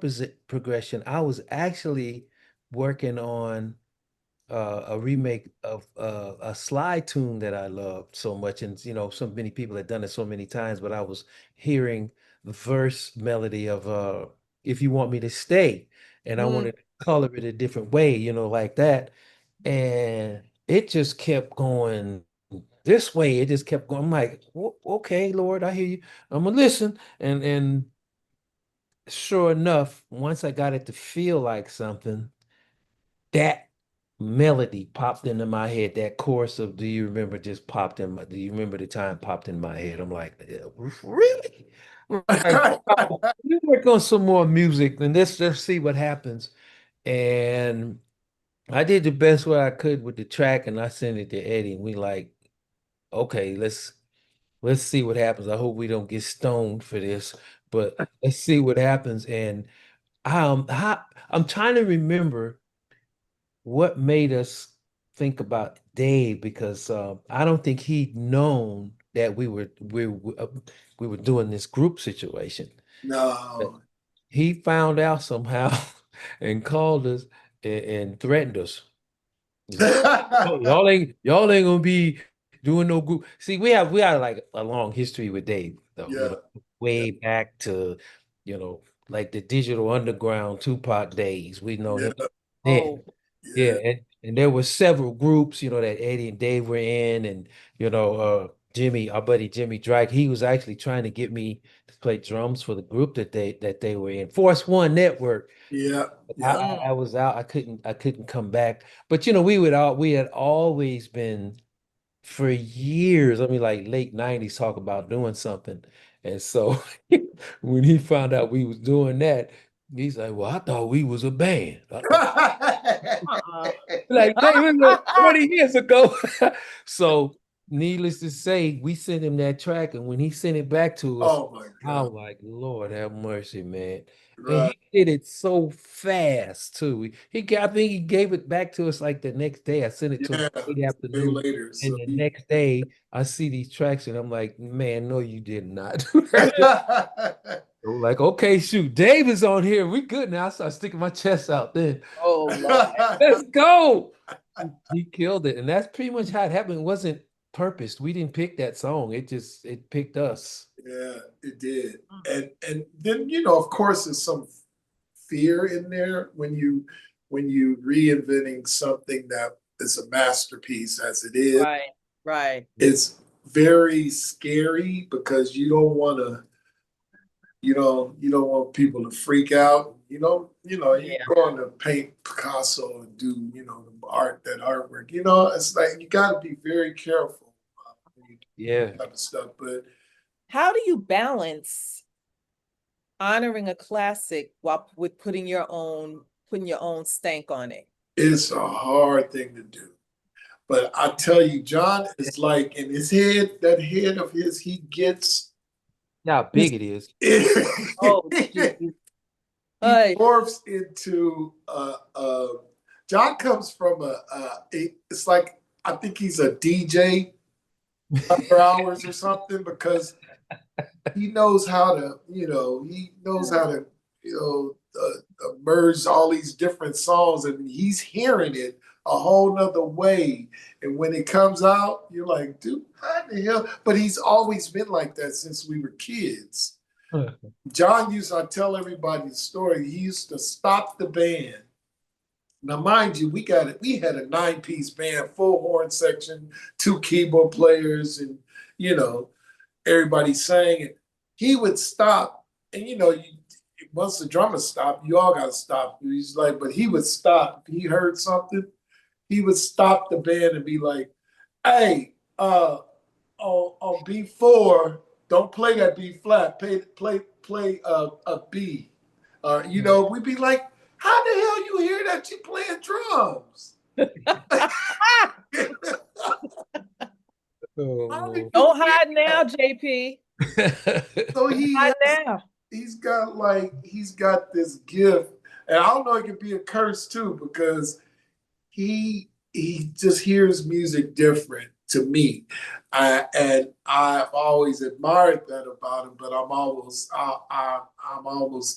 progression, I was actually working on a remake of a slide tune that I loved so much. And, you know, so many people had done it so many times, but I was hearing the verse melody of if you want me to stay. And I wanted to color it a different way, like that. And it just kept going this way. It just kept going. I'm like, okay, Lord, I hear you. I'm gonna listen. And sure enough, once I got it to feel like something, that melody popped into my head. That chorus of "Do you remember?" just popped in my. Do you remember the time? Popped in my head. I'm like, really? Like, wow, we work on some more music, and let's see what happens. And I did the best way I could with the track, and I sent it to Eddie, and we like, okay, let's see what happens. I hope we don't get stoned for this, but let's see what happens. And I'm trying to remember what made us think about Dave, because I don't think he'd known that we were doing this group situation. But No. he found out somehow and called us and threatened us. He's like, "Oh, y'all ain't gonna be doing no group." See, we have like a long history with Dave, though, Yeah. way back to, like the Digital Underground Tupac days. We know Yeah. him then. Oh, Yeah, Yeah. and there were several groups, that Eddie and Dave were in, and Jimmy, our buddy Jimmy Drake, he was actually trying to get me to play drums for the group that they were in, Force One Network. Yeah. I, Yeah. I I was out. I couldn't come back. But we had always been for years. I mean, like late '90s, talk about doing something. And so when he found out we was doing that, he's like, "Well, I thought we was a band." I thought, uh-uh. like, David, look, 20 years ago. So, needless to say, we sent him that track, and when he sent it back to us, Oh my God. I'm like, Lord have mercy, man. And Right. he did it so fast too. I think he gave it back to us like the next day. I sent it to him Yeah. late Day afternoon, later. and So the he next day I see these tracks, and I'm like, man, no, you did not do that. I'm like, okay, shoot, Dave is on here. We good now. I start sticking my chest out then. Oh, Lord. Let's go. He killed it. And that's pretty much how it happened. It wasn't purposed. We didn't pick that song. It picked us. Yeah, it did. And then, of course there's some fear in there when you reinventing something that is a masterpiece as it is. Right, right. It's very scary because you don't want people to freak out. You're Yeah. going to paint Picasso and do, that artwork. It's like you got to be very careful when you do Yeah. that type of stuff. But How do you balance honoring a classic while with putting your own stank on it? it's a hard thing to do. But I tell you, John is like in his head, that head of his, he gets How big it is. Oh, he geez. Ay, morphs into John comes from it's like I think he's a DJ after hours or something because he knows how to, merge all these different songs and he's hearing it a whole nother way. And when it comes out, you're like, dude, how the hell? But he's always been like that since we were kids. I tell everybody the story. He used to stop the band. Now, mind you, we had a 9-piece band, full horn section, 2 keyboard players, and everybody sang. And he would stop, and once the drummer stopped, you all got to stop. He's like, but he would stop. If he heard something, he would stop the band and be like, "Hey, on B4, don't play that B flat. Play a B." We'd be like, "How the hell you hear that you playing drums?" How did Oh. you don't hear hide now, that? JP. So Hide now. he's got this gift, and I don't know, it could be a curse too because he just hears music different to me, and I've always admired that about him. But I'm almost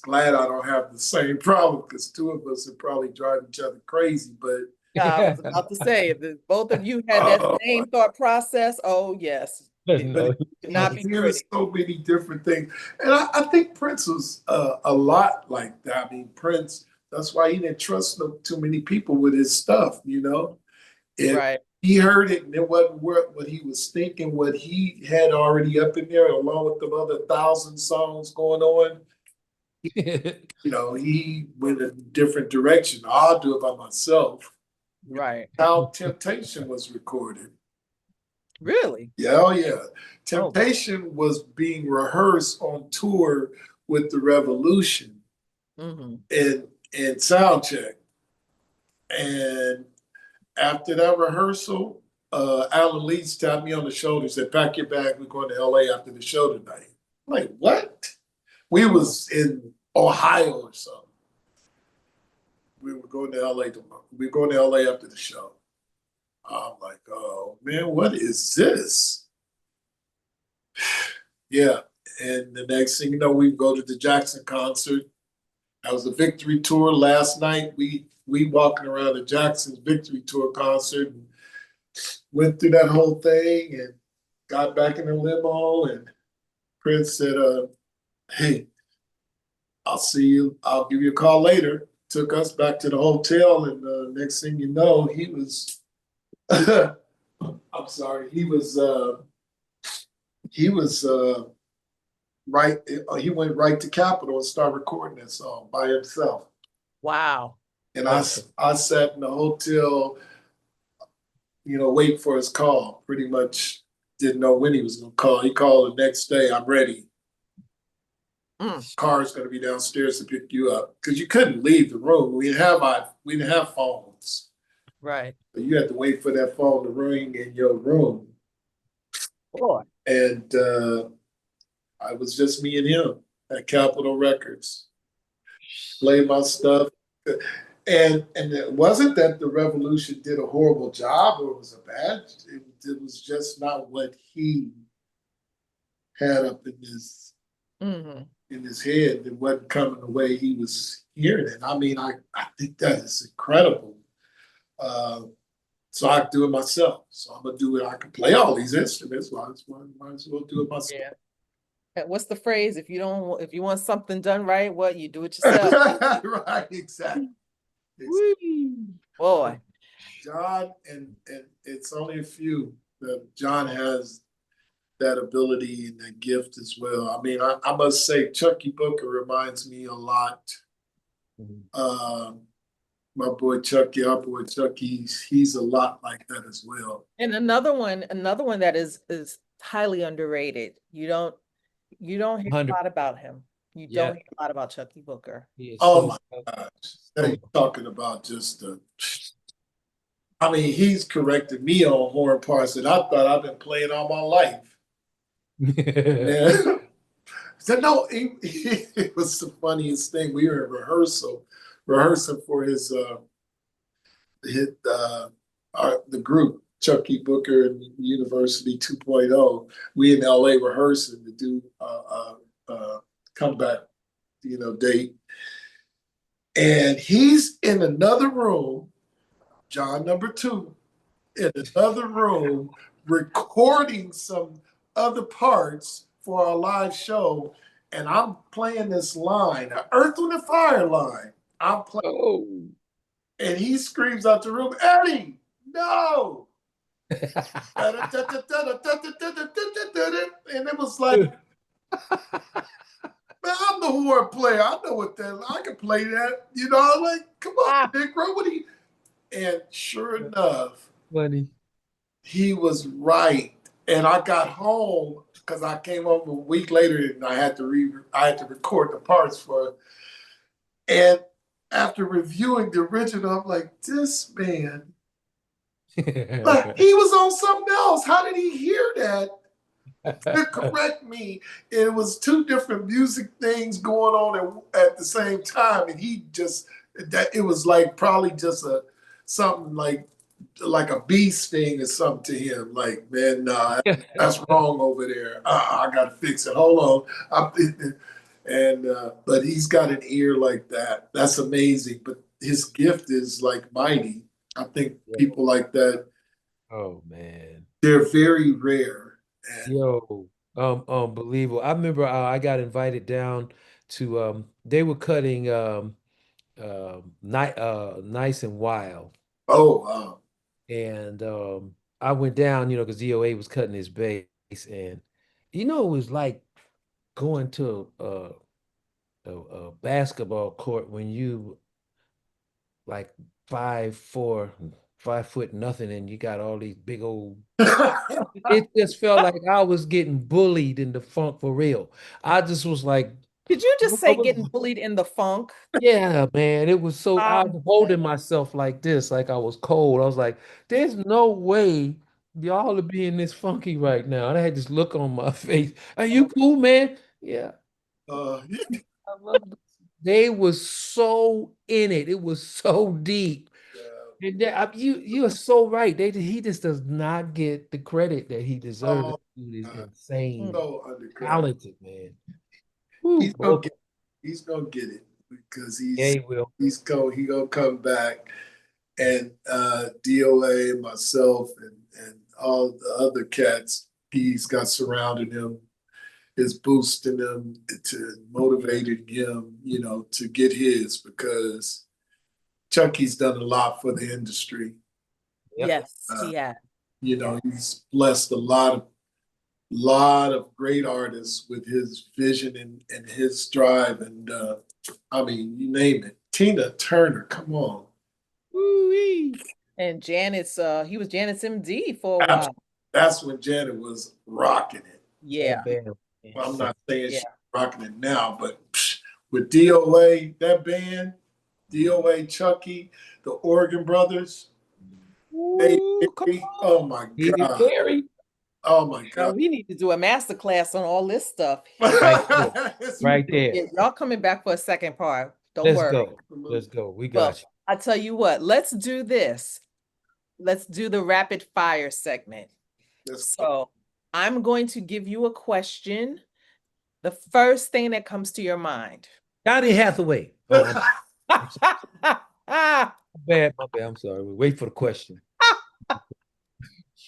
glad I don't have the same problem because 2 of us would probably drive each other crazy. But I was about to say, if both of you had that oh same thought process, oh yes. No. Could not be Hearing pretty. so many different things. And I think Prince was a lot like that. I mean, Prince, that's why he didn't trust too many people with his stuff, you know? If Right. he heard it and it wasn't what he was thinking, what he had already up in there, along with the other 1,000 songs going on, you know, he went a different direction. I'll do it by myself. Right. How Temptation was recorded. Really? Yeah, oh yeah. Oh. Temptation was being rehearsed on tour with the Revolution Mm-hmm. and sound check. And after that rehearsal, Alan Leeds tapped me on the shoulder, said, "Pack your bag, we're going to LA after the show tonight." I'm like, what? We was in Ohio or something. We were going to LA tomorrow. We were going to LA after the show. I'm like, oh man, what is this? Yeah. And the next thing you know, we go to the Jackson concert. That was a victory tour last night. We walking around the Jackson's victory tour concert and went through that whole thing and got back in the limo. And Prince said, "Hey, I'll see you. I'll give you a call later." Took us back to the hotel, and next thing you know, he was. I'm sorry. He was. Right. He went right to Capitol and started recording that song by himself. Wow. And I sat in the hotel, you know, waiting for his call. Pretty much didn't know when he was going to call. He called the next day. "I'm ready. Car's going to be downstairs to pick you up," because you couldn't leave the room. We didn't have phones. Right. So you had to wait for that phone to ring in your room. Boy. And I was just me and him at Capitol Records. Played my stuff. And it wasn't that the Revolution did a horrible job or it was a bad, it was just not what he had up in his head. It wasn't coming the way he was hearing it. I mean, I think that is incredible. So I do it myself. So I'm gonna do it. I can play all these instruments. Might as well do it myself. Yeah. What's the phrase? If you want something done right, what you do it yourself. Right, exactly. Boy. John, and it's only a few that John has that ability and that gift as well. I mean, I must say, Chucky Booker reminds me a lot. My boy Chucky, our boy Chucky, he's a lot like that as well. And another one that is highly underrated. You don't hear a lot about him. You don't hear a lot about Chucky Booker. Oh my gosh. You're talking about just I mean, he's corrected me on horn parts that I thought I've been playing all my life. Yeah. So no, it was the funniest thing. We were in rehearsing for his the group Chucky Booker and University 2.0. We in LA rehearsing to do comeback, you know, date. And he's in another room, John number 2, in another room recording some other parts for our live show. And I'm playing this line, an Earth, Wind & Fire line. I'm playing. And he screams out the room, "Eddie, no!" And it was like, man, I'm the horn player. I know what that. I can play that. You know, I'm like, come on, Nick, bro. What do you? And sure enough, he was right. And I got home because I came home a week later and I had to record the parts for it. And after reviewing the original, I'm like, this man, like, he was on something else. How did he hear that? To correct me, it was 2 different music things going on at the same time, and he just it was like probably just something like a bee sting or something to him. Like, man, nah, that's wrong over there. I gotta fix it. Hold on. But he's got an ear like that. That's amazing. But his gift is like mighty. I think people like that. Oh man, They're very rare. And Yo, unbelievable. I remember I got invited down to they were cutting Nice and Wild. oh wow. And I went down, because DOA was cutting his bass, and it was like going to a basketball court when you like 5'4", 5 foot nothing, and you got all these big old. It just felt like I was getting bullied in the funk for real. I just was like, Did you I just say was, getting bullied in the funk? yeah, man. It was so I Um, was holding myself like this, like I was cold. I was like, there's no way y'all are being this funky right now. And I had this look on my face. Are you cool, man? Yeah. yeah. I love this. They was so in it. It was so deep. And you are so right. He just does not get the credit that he deserves. Oh, Dude is God. insane, So underground. talented, man. Woo, He's gonna boy. get he's gonna get it because Yeah, he will. he gonna come back, and DOA and myself and all the other cats he's got surrounding him is boosting him to motivating him, to get his because Chucky's done a lot for the industry. Yep. yes, Uh, he had. he's blessed a lot of great artists with his vision and his drive. And I mean, you name it. Tina Turner, come on. Woo-wee. And Janet's he was Janet's MD for a while. That's when Janet was rocking it. Yeah. Bam. Well, I'm not saying Yeah. she's rocking it now, but with DOA, that band, DOA, Chucky, the Oregon Brothers, Dave Ooh, come Perry, on. oh my David God. Perry. Oh my Now God. we need to do a master class on all this stuff. Right there. Right there. Yeah, y'all coming back for a second part. Don't Let's worry. go. Let's go. We Well, got you. I tell you what, let's do this. Let's do the rapid fire segment. So I'm going to give you a question. The first thing that comes to your mind. Donny Hathaway. Oh, my bad. My bad. I'm sorry. We wait for the question.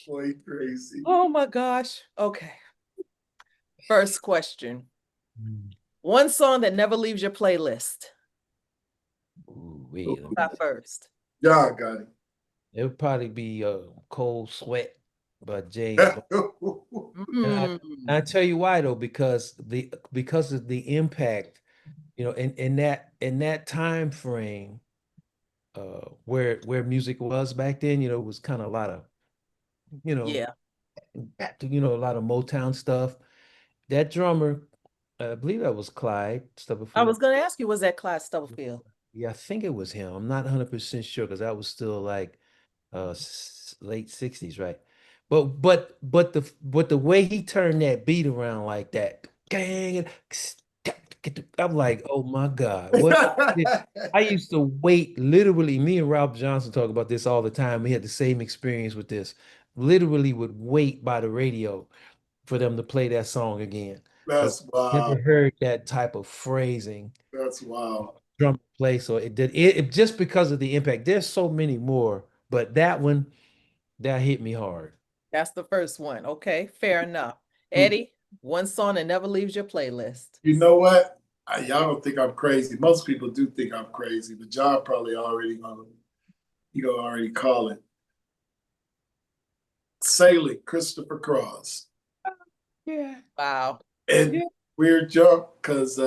Boy, crazy. Oh my gosh. Okay. First question. Mm. One song that never leaves your playlist. Ooh, wait. Not first. Y'all got It would probably be Cold Sweat by James Bond. it. And I, Mm, I tell you why though, because of the impact, in that time frame, where music was back then, it was kind of a lot of, you know, yeah. a lot of Motown stuff. That drummer, I believe that was Clyde I Stubblefield. was going to ask you, was that Clyde Stubblefield? Yeah, I think it was him. I'm not 100% sure because that was still like late 60s, right? But the way he turned that beat around like that, gang, I'm like, oh my God. I used to wait literally, me and Ralph Johnson talk about this all the time. We had the same experience with this. Literally would wait by the radio for them to play that song again. Because That's wild. never heard that type of phrasing That's wild. drum play. So it did it just because of the impact. There's so many more, but that one that hit me hard. That's the first one. Okay, fair enough. Eddie, one song that never leaves your playlist. You know what? Y'all don't think I'm crazy. Most people do think I'm crazy, but y'all probably already already call it. Sailing, Christopher Cross. Yeah. Wow. And Yeah. weird joke, because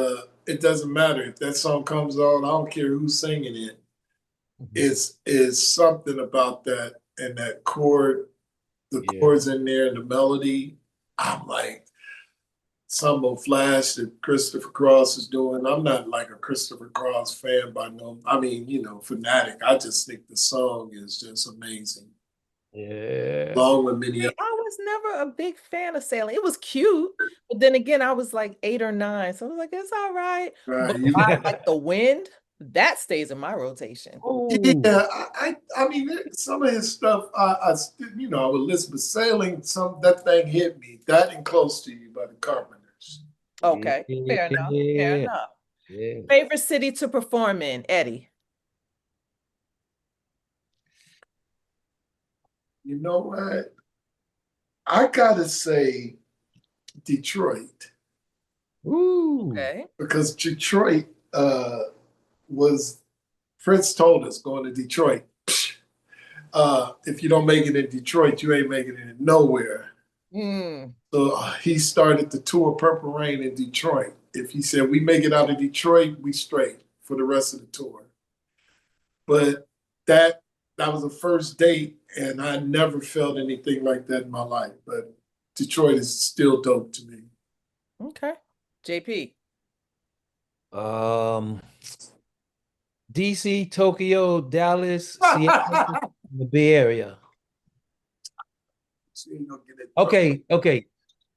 it doesn't matter. If that song comes on, I don't care who's singing it. It's something about that and that chord, the chords in there and the melody. I'm like, some flash that Christopher Cross is doing. I'm not like a Christopher Cross fan by no, I mean, fanatic. I just think the song is just amazing. Yeah. Along with I Minneapolis. was never a big fan of Sailing. It was cute, but then again, I was like 8 or 9, so I was like, it's all right. But Right. I like the wind, that stays in my rotation. Oh, Yeah, I mean, some of his stuff, I would listen, but Sailing, that thing hit me. That and Close to You by the Carpenters. Okay, fair enough. Fair yeah. enough. Yeah. Favorite city to perform in, Eddie? You know what? I gotta say Detroit. Ooh. Okay. Because Detroit was, Prince told us going to Detroit, if you don't make it in Detroit, you ain't making it nowhere. Mm. So he started the tour Purple Rain in Detroit. If he said we make it out of Detroit, we straight for the rest of the tour. But that was the first date, and I never felt anything like that in my life. But Detroit is still dope to me. Okay. JP. DC, Tokyo, Dallas, Seattle, the Bay Area. So you ain't gonna get it. Okay.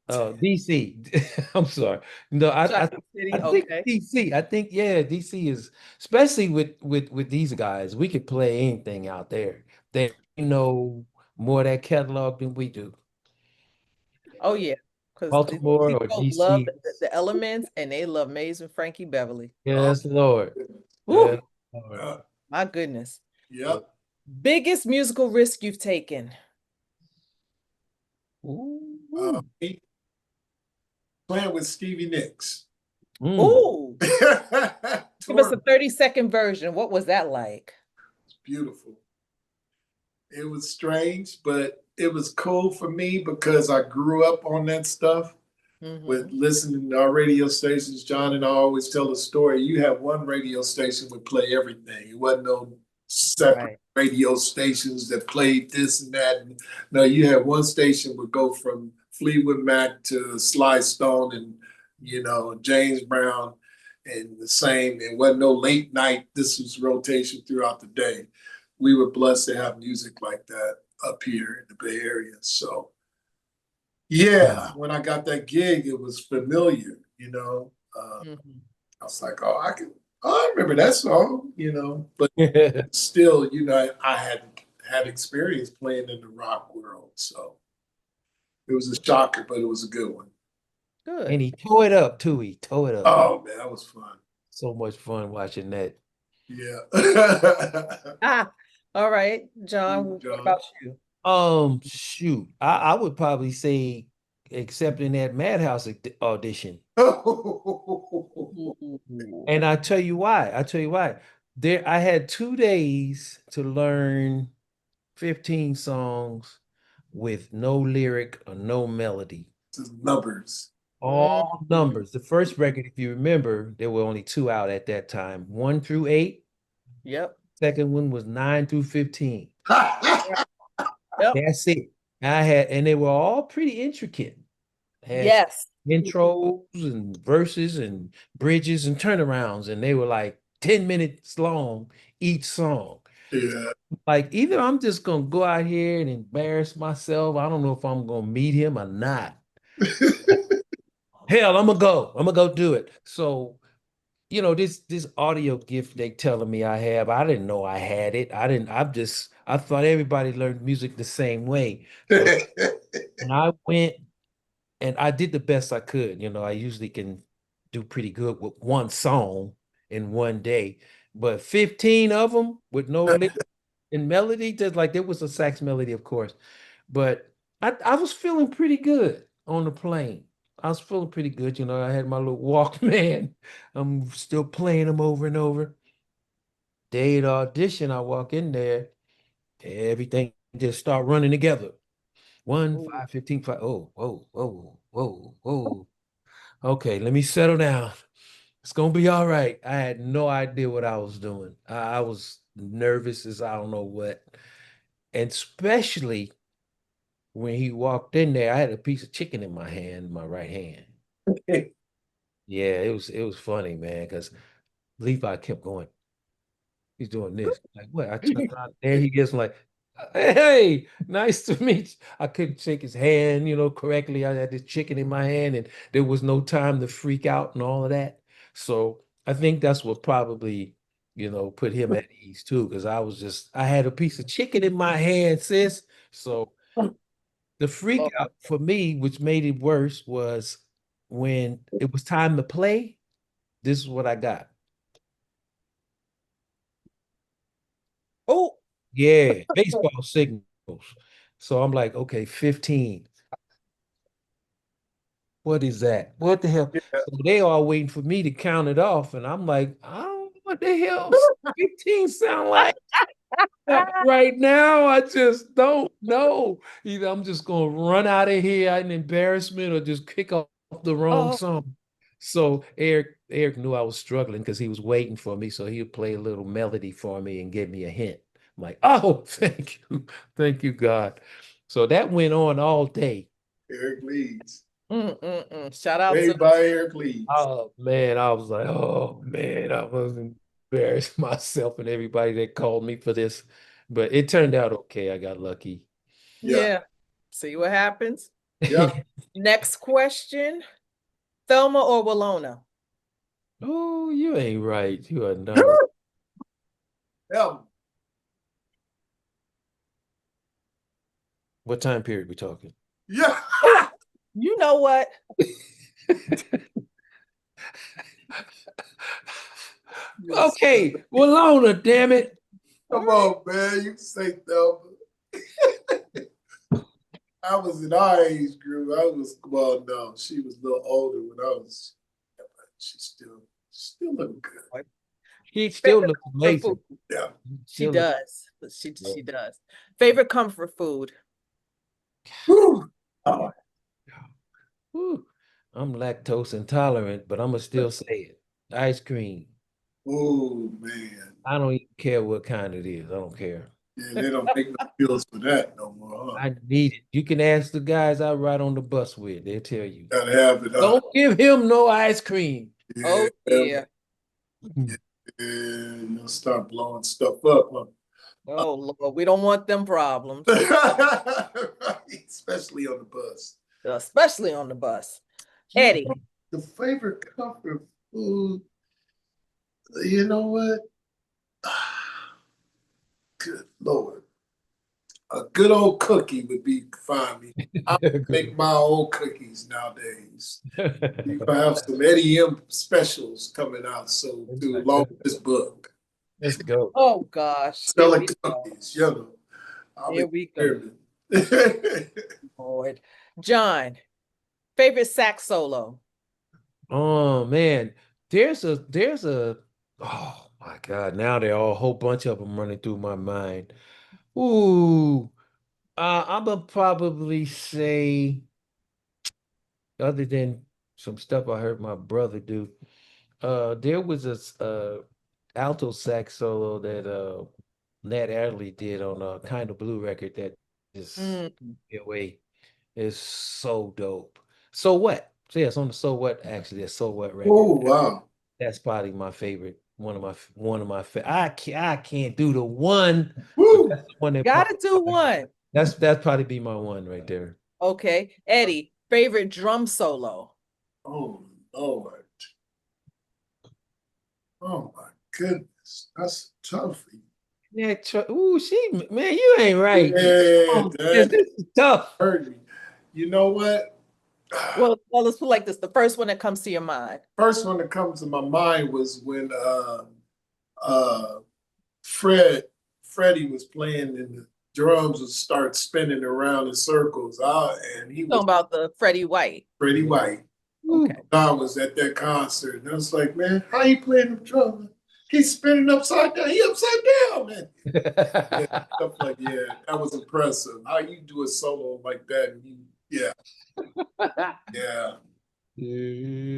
DC. I'm sorry. No, Chocolate City. I think Okay. DC. I think yeah, DC is especially with these guys. We could play anything out there. They know more of that catalog than we do. Oh yeah. Because Baltimore these or folks love DC. the Elements and they love Maze and Frankie Beverly. Yes, Lord. Woo, Yes, Lord. my goodness. Yep. Biggest musical risk you've taken? Ooh. Playing with Stevie Nicks. Ooh. Give us a Tour 30-second version. What was that like? was beautiful. It was strange, but it was cool for me because I grew up on that stuff with listening to our radio stations. John and I always tell a story. You have one radio station would play everything. It wasn't no separate radio stations that played this and that. And no, you had one station would go from Fleetwood Mac to Sly Stone and James Brown, and the same. It wasn't no late night. This was rotation throughout the day. We were blessed to have music like that up here in the Bay Area. So yeah, when I got that gig, it was familiar, I was like, oh, I remember that song, but still, I hadn't had experience playing in the rock world. So it was a shocker, but it was a good one. Good. And he tore it up too. He tore it up. Oh man, that was fun. So much fun watching that. Yeah. All right, John, what about you? Shoot, I would probably say accepting that Madhouse audition. And I tell you why. There, I had 2 days to learn 15 songs with no lyric or no melody. Just numbers. All numbers. The first record, if you remember, there were only two out at that time, 1 through 8. Yep. Second one was 9 through 15. Yep. That's it. And they were all pretty intricate. Had Yes. intros and verses and bridges and turnarounds, and they were like 10 minutes long each song. Yeah. Like, either I'm just gonna go out here and embarrass myself. I don't know if I'm gonna meet him or not. Hell, I'm gonna go do it. So, this audio gift they telling me I have, I didn't know I had it. I thought everybody learned music the same way. So when I went and I did the best I could, I usually can do pretty good with one song in one day, but 15 of them with no lyric and melody, just like there was a sax melody, of course, but I was feeling pretty good on the plane. I was feeling pretty good. I had my little Walkman. I'm still playing them over and over. Day of the audition, I walk in there, everything just start running together. 1, 5, 15, 5. Oh, whoa, whoa, whoa, whoa. Okay, let me settle down. It's gonna be all right. I had no idea what I was doing. I was nervous as I don't know what. And especially when he walked in there, I had a piece of chicken in my hand, my right hand. Yeah, it was funny, man, because Levi kept going. He's doing this. Like, what? I turned around, there he gets like, hey, nice to meet you. I couldn't shake his hand, correctly. I had this chicken in my hand and there was no time to freak out and all of that. So I think that's what probably, put him at ease too, because I had a piece of chicken in my hand, sis. So the freak out for me, which made it worse, was when it was time to play. This is what I got. Oh, Yeah, baseball signals. So I'm like, okay, 15. What is that? What the hell? Yeah. So they are waiting for me to count it off, and I'm like, I don't know what the hell 15 sound like. Right now, I just don't know. Either I'm just gonna run out of here in embarrassment or just pick up the wrong Oh, song. So Eric knew I was struggling because he was waiting for me, so he would play a little melody for me and give me a hint. I'm like, oh, thank you, God. So that went on all day. Eric Leeds. Shout out to Made by Eric Leeds. Oh man, I was like, oh man, I was embarrassed myself and everybody that called me for this, but it turned out okay. I got lucky. yeah. See what happens. Yeah. Next question. Thelma or Walona? Oh, you ain't right. You are not. Yeah. What time period we talking? Yeah. You know what? Yes. Okay, Walona, damn it. Come on, man. You say Thelma. I was in our age group. Well, no, she was a little older when I was, yeah, but she still looking good. She still looks Comfort amazing. food. Yeah. She Still looks- does. She does. Favorite comfort food? Whew. Oh, Whew. I'm lactose intolerant, but I'm gonna still say it. Ice cream. oh, man. I don't even care what kind it is. I don't care. Yeah, they don't make no pills for that no more, huh? I need it. You can ask the guys I ride on the bus with. They'll tell you. Gotta have it, huh? Don't give him no ice cream. Oh, yeah. Yeah, you'll start blowing stuff up, huh? Oh, Lord. We don't want them problems, Especially on the bus. especially on the bus. You know, Eddie. the favorite comfort food, you know what? Good Lord. A good old cookie would be fine. I make my own cookies nowadays. You gonna have some Eddie M specials coming out so to along with this book. Let's go. Oh, gosh. Here Selling we go. cookies, you know. I'll Here be we go. experiment. Lord. John, favorite sax solo? Oh man, there's a oh my God, now there are a whole bunch of them running through my mind. Ooh, I'm gonna probably say, other than some stuff I heard my brother do, there was alto sax solo that Nat Adderley did on a Kind of Blue record that is Mm. away. Is so dope. So what? So yes, on the So What, actually, that So What record. Oh wow. That's probably my favorite. One of my I can't do the one, but Woo! that's the one that Gotta do one. that's probably be my one right there. Okay. Eddie, favorite drum solo? Oh Lord. Oh my goodness. That's tough. Yeah, ooh, man, you ain't right. Yeah, This is tough. hurt me. You know what? Well, let's put it like this. The first one that comes to your mind. First one that comes to my mind was when uh Freddie was playing and the drums would start spinning around in circles. And he Talking was about the Freddie White. Freddie White. Okay. I was at that concert and I was like, man, how you playing the drums? He's spinning upside down. He upside down, man. Yeah, stuff like that was impressive. How you do a solo like that? And yeah.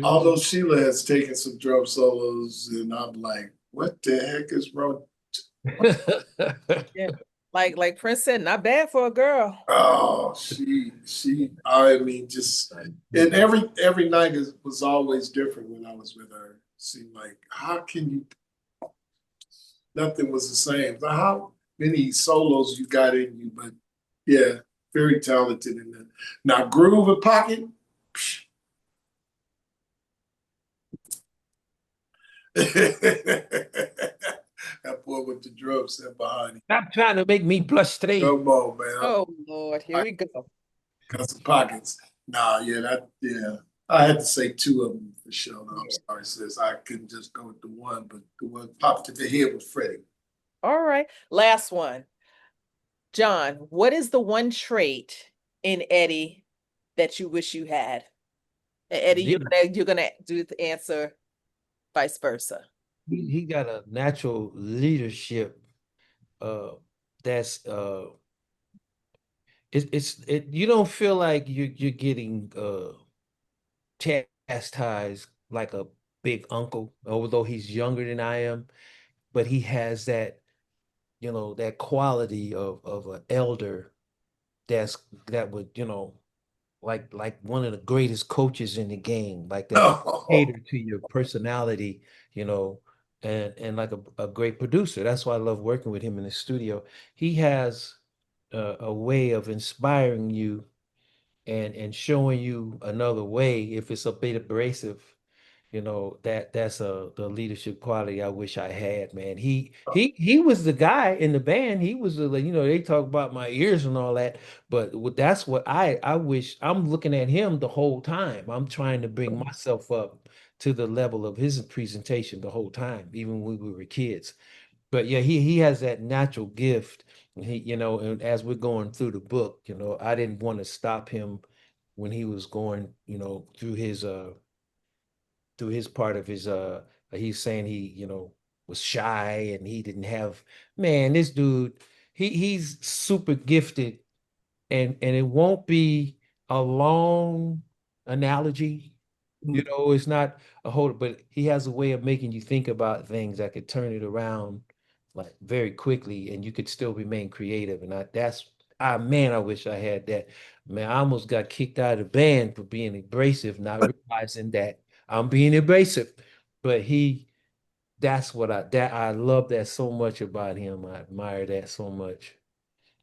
Although Sheila has taken some drum solos, and I'm like, what the heck is wrong? Yeah. Like Prince said, not bad for a girl. Oh, I mean, just and every night was always different when I was with her. It seemed like, how can you? Nothing was the same. How many solos you got in you? But yeah, very talented in that. Now groove and pocket. That boy with the drum set behind him. Stop trying to make me blush today. Come on, man. Oh Lord, here we go. Got some pockets. Nah, I had to say two of them for sure. No, I'm sorry, sis. I couldn't just go with the one, but the one popped in the head was Freddie. All right. Last one. John, what is the one trait in Eddie that you wish you had? And Eddie, Leader- you're gonna do the answer vice versa. he got a natural leadership uh that's you don't feel like you're getting chastised like a big uncle, although he's younger than I am, but he has that, that quality of an elder that would, like one of the greatest coaches in the game, like that No. cater to your personality, you know, and like a great producer. That's why I love working with him in the studio. He has a way of inspiring you and showing you another way. If it's a bit abrasive, that's the leadership quality I wish I had, man. He was the guy in the band. He was the, they talk about my ears and all that, but that's what I wish. I'm looking at him the whole time. I'm trying to bring myself up to the level of his presentation the whole time, even when we were kids. But yeah, he has that natural gift. And and as we're going through the book, I didn't want to stop him when he was going, through his part of his he's saying he, was shy and he didn't have, man, this dude, he's super gifted, and it won't be a long analogy. It's not a whole, but he has a way of making you think about things that could turn it around like very quickly, and you could still remain creative. And man, I wish I had that. Man, I almost got kicked out of the band for being abrasive, not realizing that I'm being abrasive. But I love that so much about him. I admire that so much.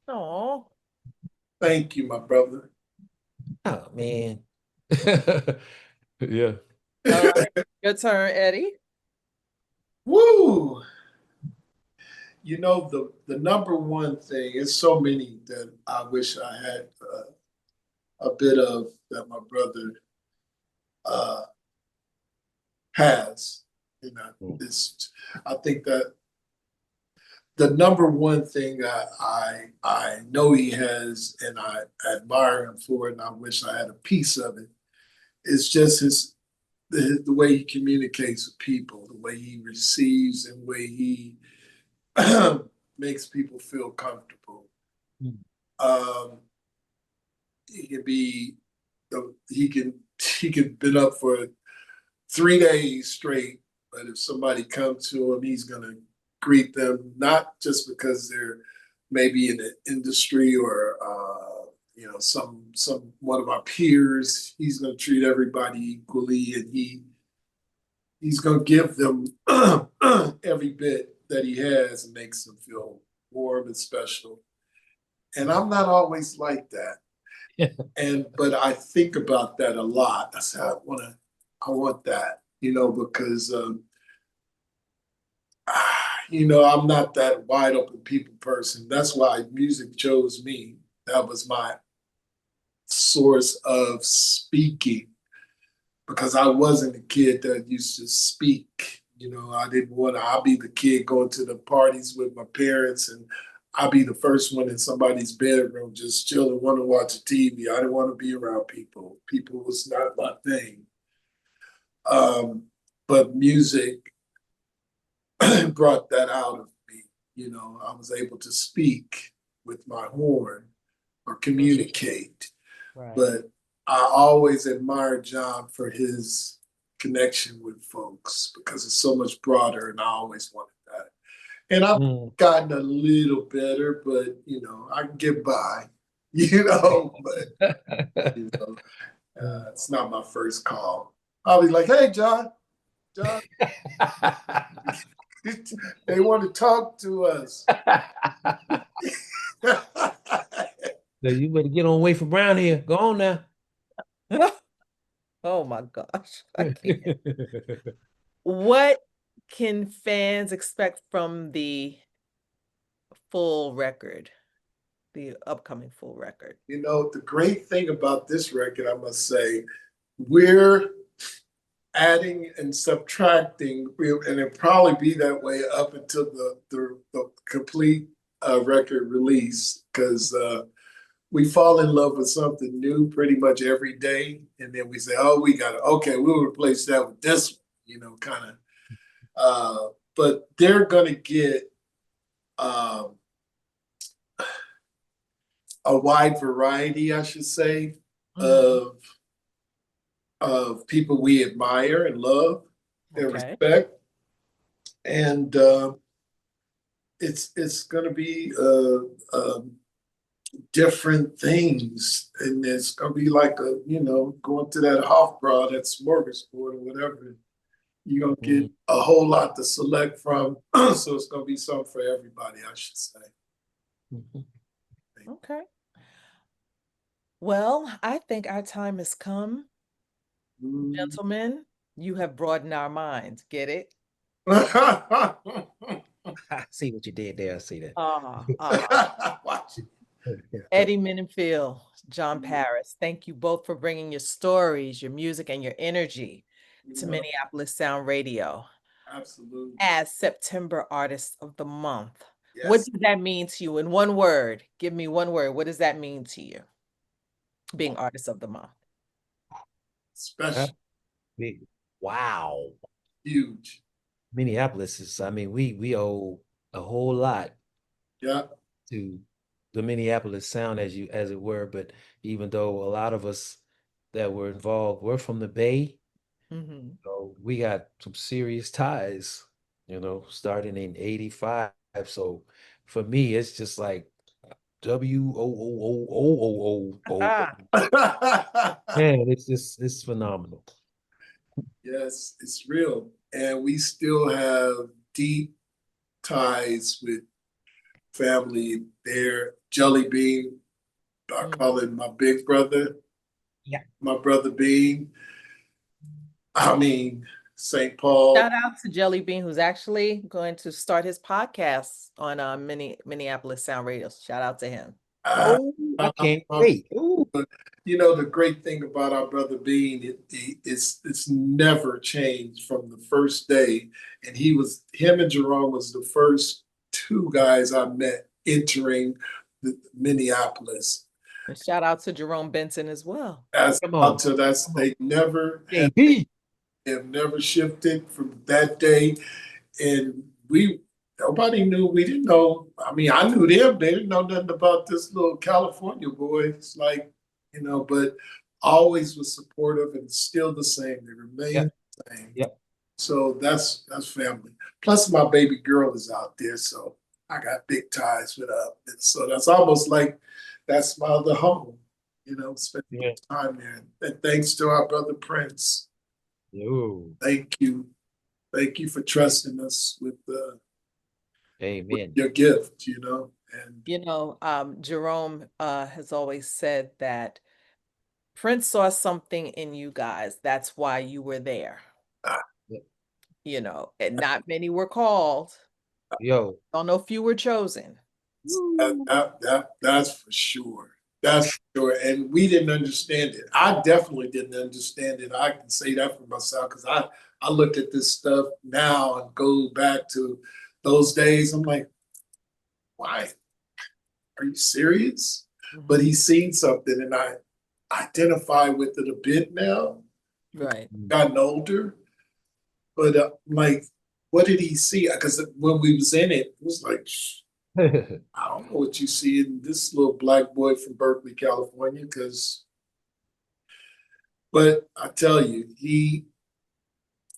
Oh, Thank you, my brother. Oh man. Yeah. all right. Your turn, Eddie. Woo! The number one thing, it's so many that I wish I had a bit of that my brother uh, has. I think that the number one thing I know he has, and I admire him for it, and I wish I had a piece of it, is just the way he communicates with people, the way he receives, and the way he makes people feel comfortable. Mm. He can be he can he can been up for 3 days straight, but if somebody comes to him, he's gonna greet them not just because they're maybe in the industry or some one of our peers. He's gonna treat everybody equally, and he's gonna give them every bit that he has and makes them feel warm and special. And I'm not always like that. But I think about that a lot. I said, I want that, because I'm not that wide open people person. That's why music chose me. That was my source of speaking, because I wasn't a kid that used to speak. I didn't want to. I'll be the kid going to the parties with my parents, and I'll be the first one in somebody's bedroom just chilling, want to watch TV. I didn't want to be around people. People was not my thing. But music brought that out of me. I was able to speak with my horn or communicate. Right. But I always admired John for his connection with folks because it's so much broader, and I always wanted that. And I've gotten a little better, but I can get by, but it's not my first call. I'll be like, hey, John, they want to talk to us. So you better get on away from Brown here. Go on now. Oh my gosh. I can't. What can fans expect from the full record, the upcoming full record? The great thing about this record, I must say, we're adding and subtracting, and it'll probably be that way up until the complete record release, because we fall in love with something new pretty much every day, and then we say, "Oh, we got to okay, we'll replace that with this one," kind of. But they're gonna get um, a wide variety, I should say, Mhm. of people we admire and love and Okay. respect, and it's gonna be different things, and it's gonna be like going to that Hofbrau, that smorgasbord or whatever. You're gonna get a whole lot to select from, so it's gonna be something for everybody, I should say. Okay. Well, I think our time has come. Mm. Gentlemen, you have broadened our minds. Get it? I see what you did there. I see that. Watch it. Eddie Menenfield, John Paris, thank you both for bringing your stories, your music, and your energy to Yeah, Minneapolis Sound Radio absolutely. as September Artist of the Month. What Yes. does that mean to you in one word? Give me one word. What does that mean to you, being Artist of the Month? Huh? Special, Wow. huge. Minneapolis is, I mean, we owe a whole lot Yeah. to the Minneapolis sound as it were, but even though a lot of us that were involved were from the Bay, Mhm. so we got some serious ties, starting in 85. So for me, it's just like WOOOOOOO. Man, it's phenomenal. Yes, it's real. And we still have deep ties with family there. Jelly Bean, I Mm. call him my big brother, Yeah. my brother Bean. I mean, St. Paul. Shout out to Jelly Bean, who's actually going to start his podcast on Minneapolis Sound Radio. Shout out to him. Uh, Oh, I uh, can't uh, wait. Ooh. the great thing about our brother Bean, it's never changed from the first day. And him and Jerome was the first two guys I met entering Minneapolis. And shout out to Jerome Benson as well. That's Come on. Come on. they never JB. have never shifted from that day. And nobody knew, we didn't know. I mean, I knew them, they didn't know nothing about this little California boy. It's like, but always was supportive and still the same. They remain Yep. the same. Yep. So that's family. Plus my baby girl is out there, so I got big ties with her. And so that's almost like that's my other home, spending Yeah. time there. And thanks to our brother Prince. Ooh. Thank you. Thank you for trusting us with Amen. your gift, and Jerome has always said that Prince saw something in you guys. That's why you were there. Yep. And not many were called. Yo. Don't know if you were chosen. that's for sure. That's for sure. And we didn't understand it. I definitely didn't understand it. I can say that for myself because I look at this stuff now and go back to those days. I'm like, why? Are you serious? But Mhm. he's seen something, and I identify with it a bit now. Right. Gotten older, but like, what did he see? Because when we was in it, it was like, I don't know what you see in this little black boy from Berkeley, California. But I tell you,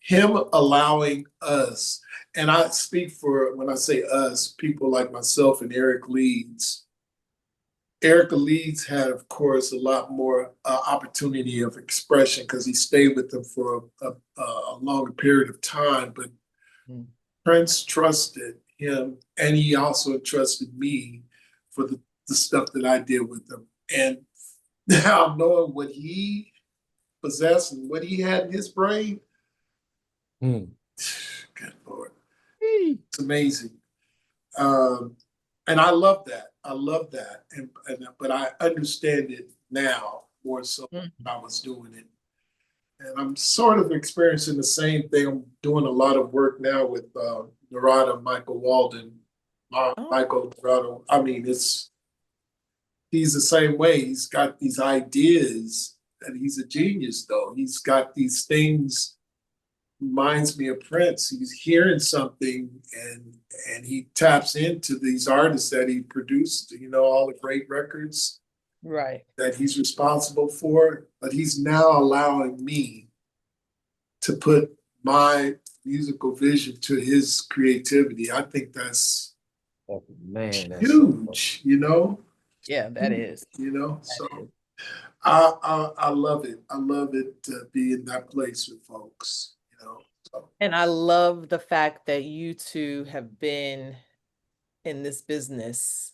him allowing us, and I speak for when I say us, people like myself and Eric Leeds. Erica Leeds had, of course, a lot more opportunity of expression because he stayed with them for a longer period of time. But Mm. Prince trusted him, and he also trusted me for the stuff that I did with him. And now knowing what he possessed and what he had in his brain, Mm. good Lord, it's amazing. And I love that. I love that. But I understand it now more so than Mhm. I was doing it. And I'm sort of experiencing the same thing. I'm doing a lot of work now with Narada Michael Walden. Oh, Michael Narada. I mean, he's the same way. He's got these ideas, and he's a genius. Though he's got these things. Reminds me of Prince. He's hearing something, and he taps into these artists that he produced. You know, all the great records Right. that he's responsible for. But he's now allowing me to put my musical vision to his creativity. I think that's Oh, man, that's huge, you know? Yeah, that is. You know, That so is. I love it. I love it to be in that place with folks, you know. So And I love the fact that you two have been in this business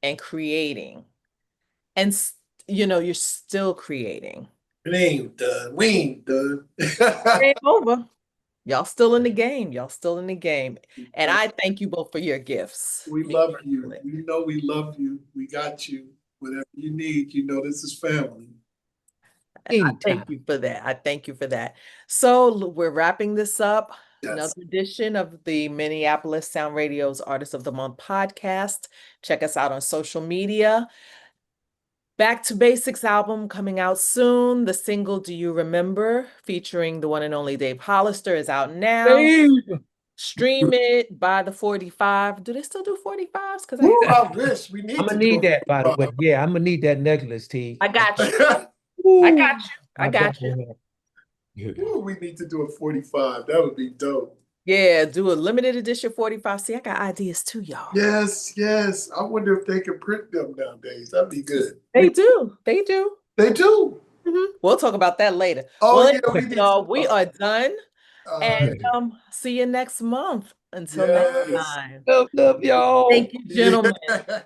and creating. And you know, you're still creating. it ain't done. We ain't done. It ain't over. Y'all still in the game. Y'all still in the game. And I thank you both for your gifts. We Me love you. personally. We know we love you. We got you. Whatever you need, you know this is family. I Anytime. thank you for that. I thank you for that. So we're wrapping this up. Yes. Another edition of the Minneapolis Sound Radio's Artist of the Month podcast. Check us out on social media. Back to Basics album coming out soon. The single Do You Remember, featuring the one and only Dave Hollister, is out now. Dave. Stream it, buy the 45. Do they still do 45s? Because Ooh, I wish we need I'm to gonna do need that, by the way. 45. Yeah, I'm gonna need that necklace, T. I got you. Ooh, I got you. I got you. you. Ooh, we need to do a 45. That would be dope. Yeah, do a limited edition 45. See, I got ideas too, y'all. Yes, yes. I wonder if they can print them nowadays. That'd be good. They do. They do. They do. We'll talk about that later. Oh, Well, yeah, we need y'all, to we talk. are done. And Yeah. see you next month. Until next Yes. time. Love y'all. Thank you, gentlemen. Yeah.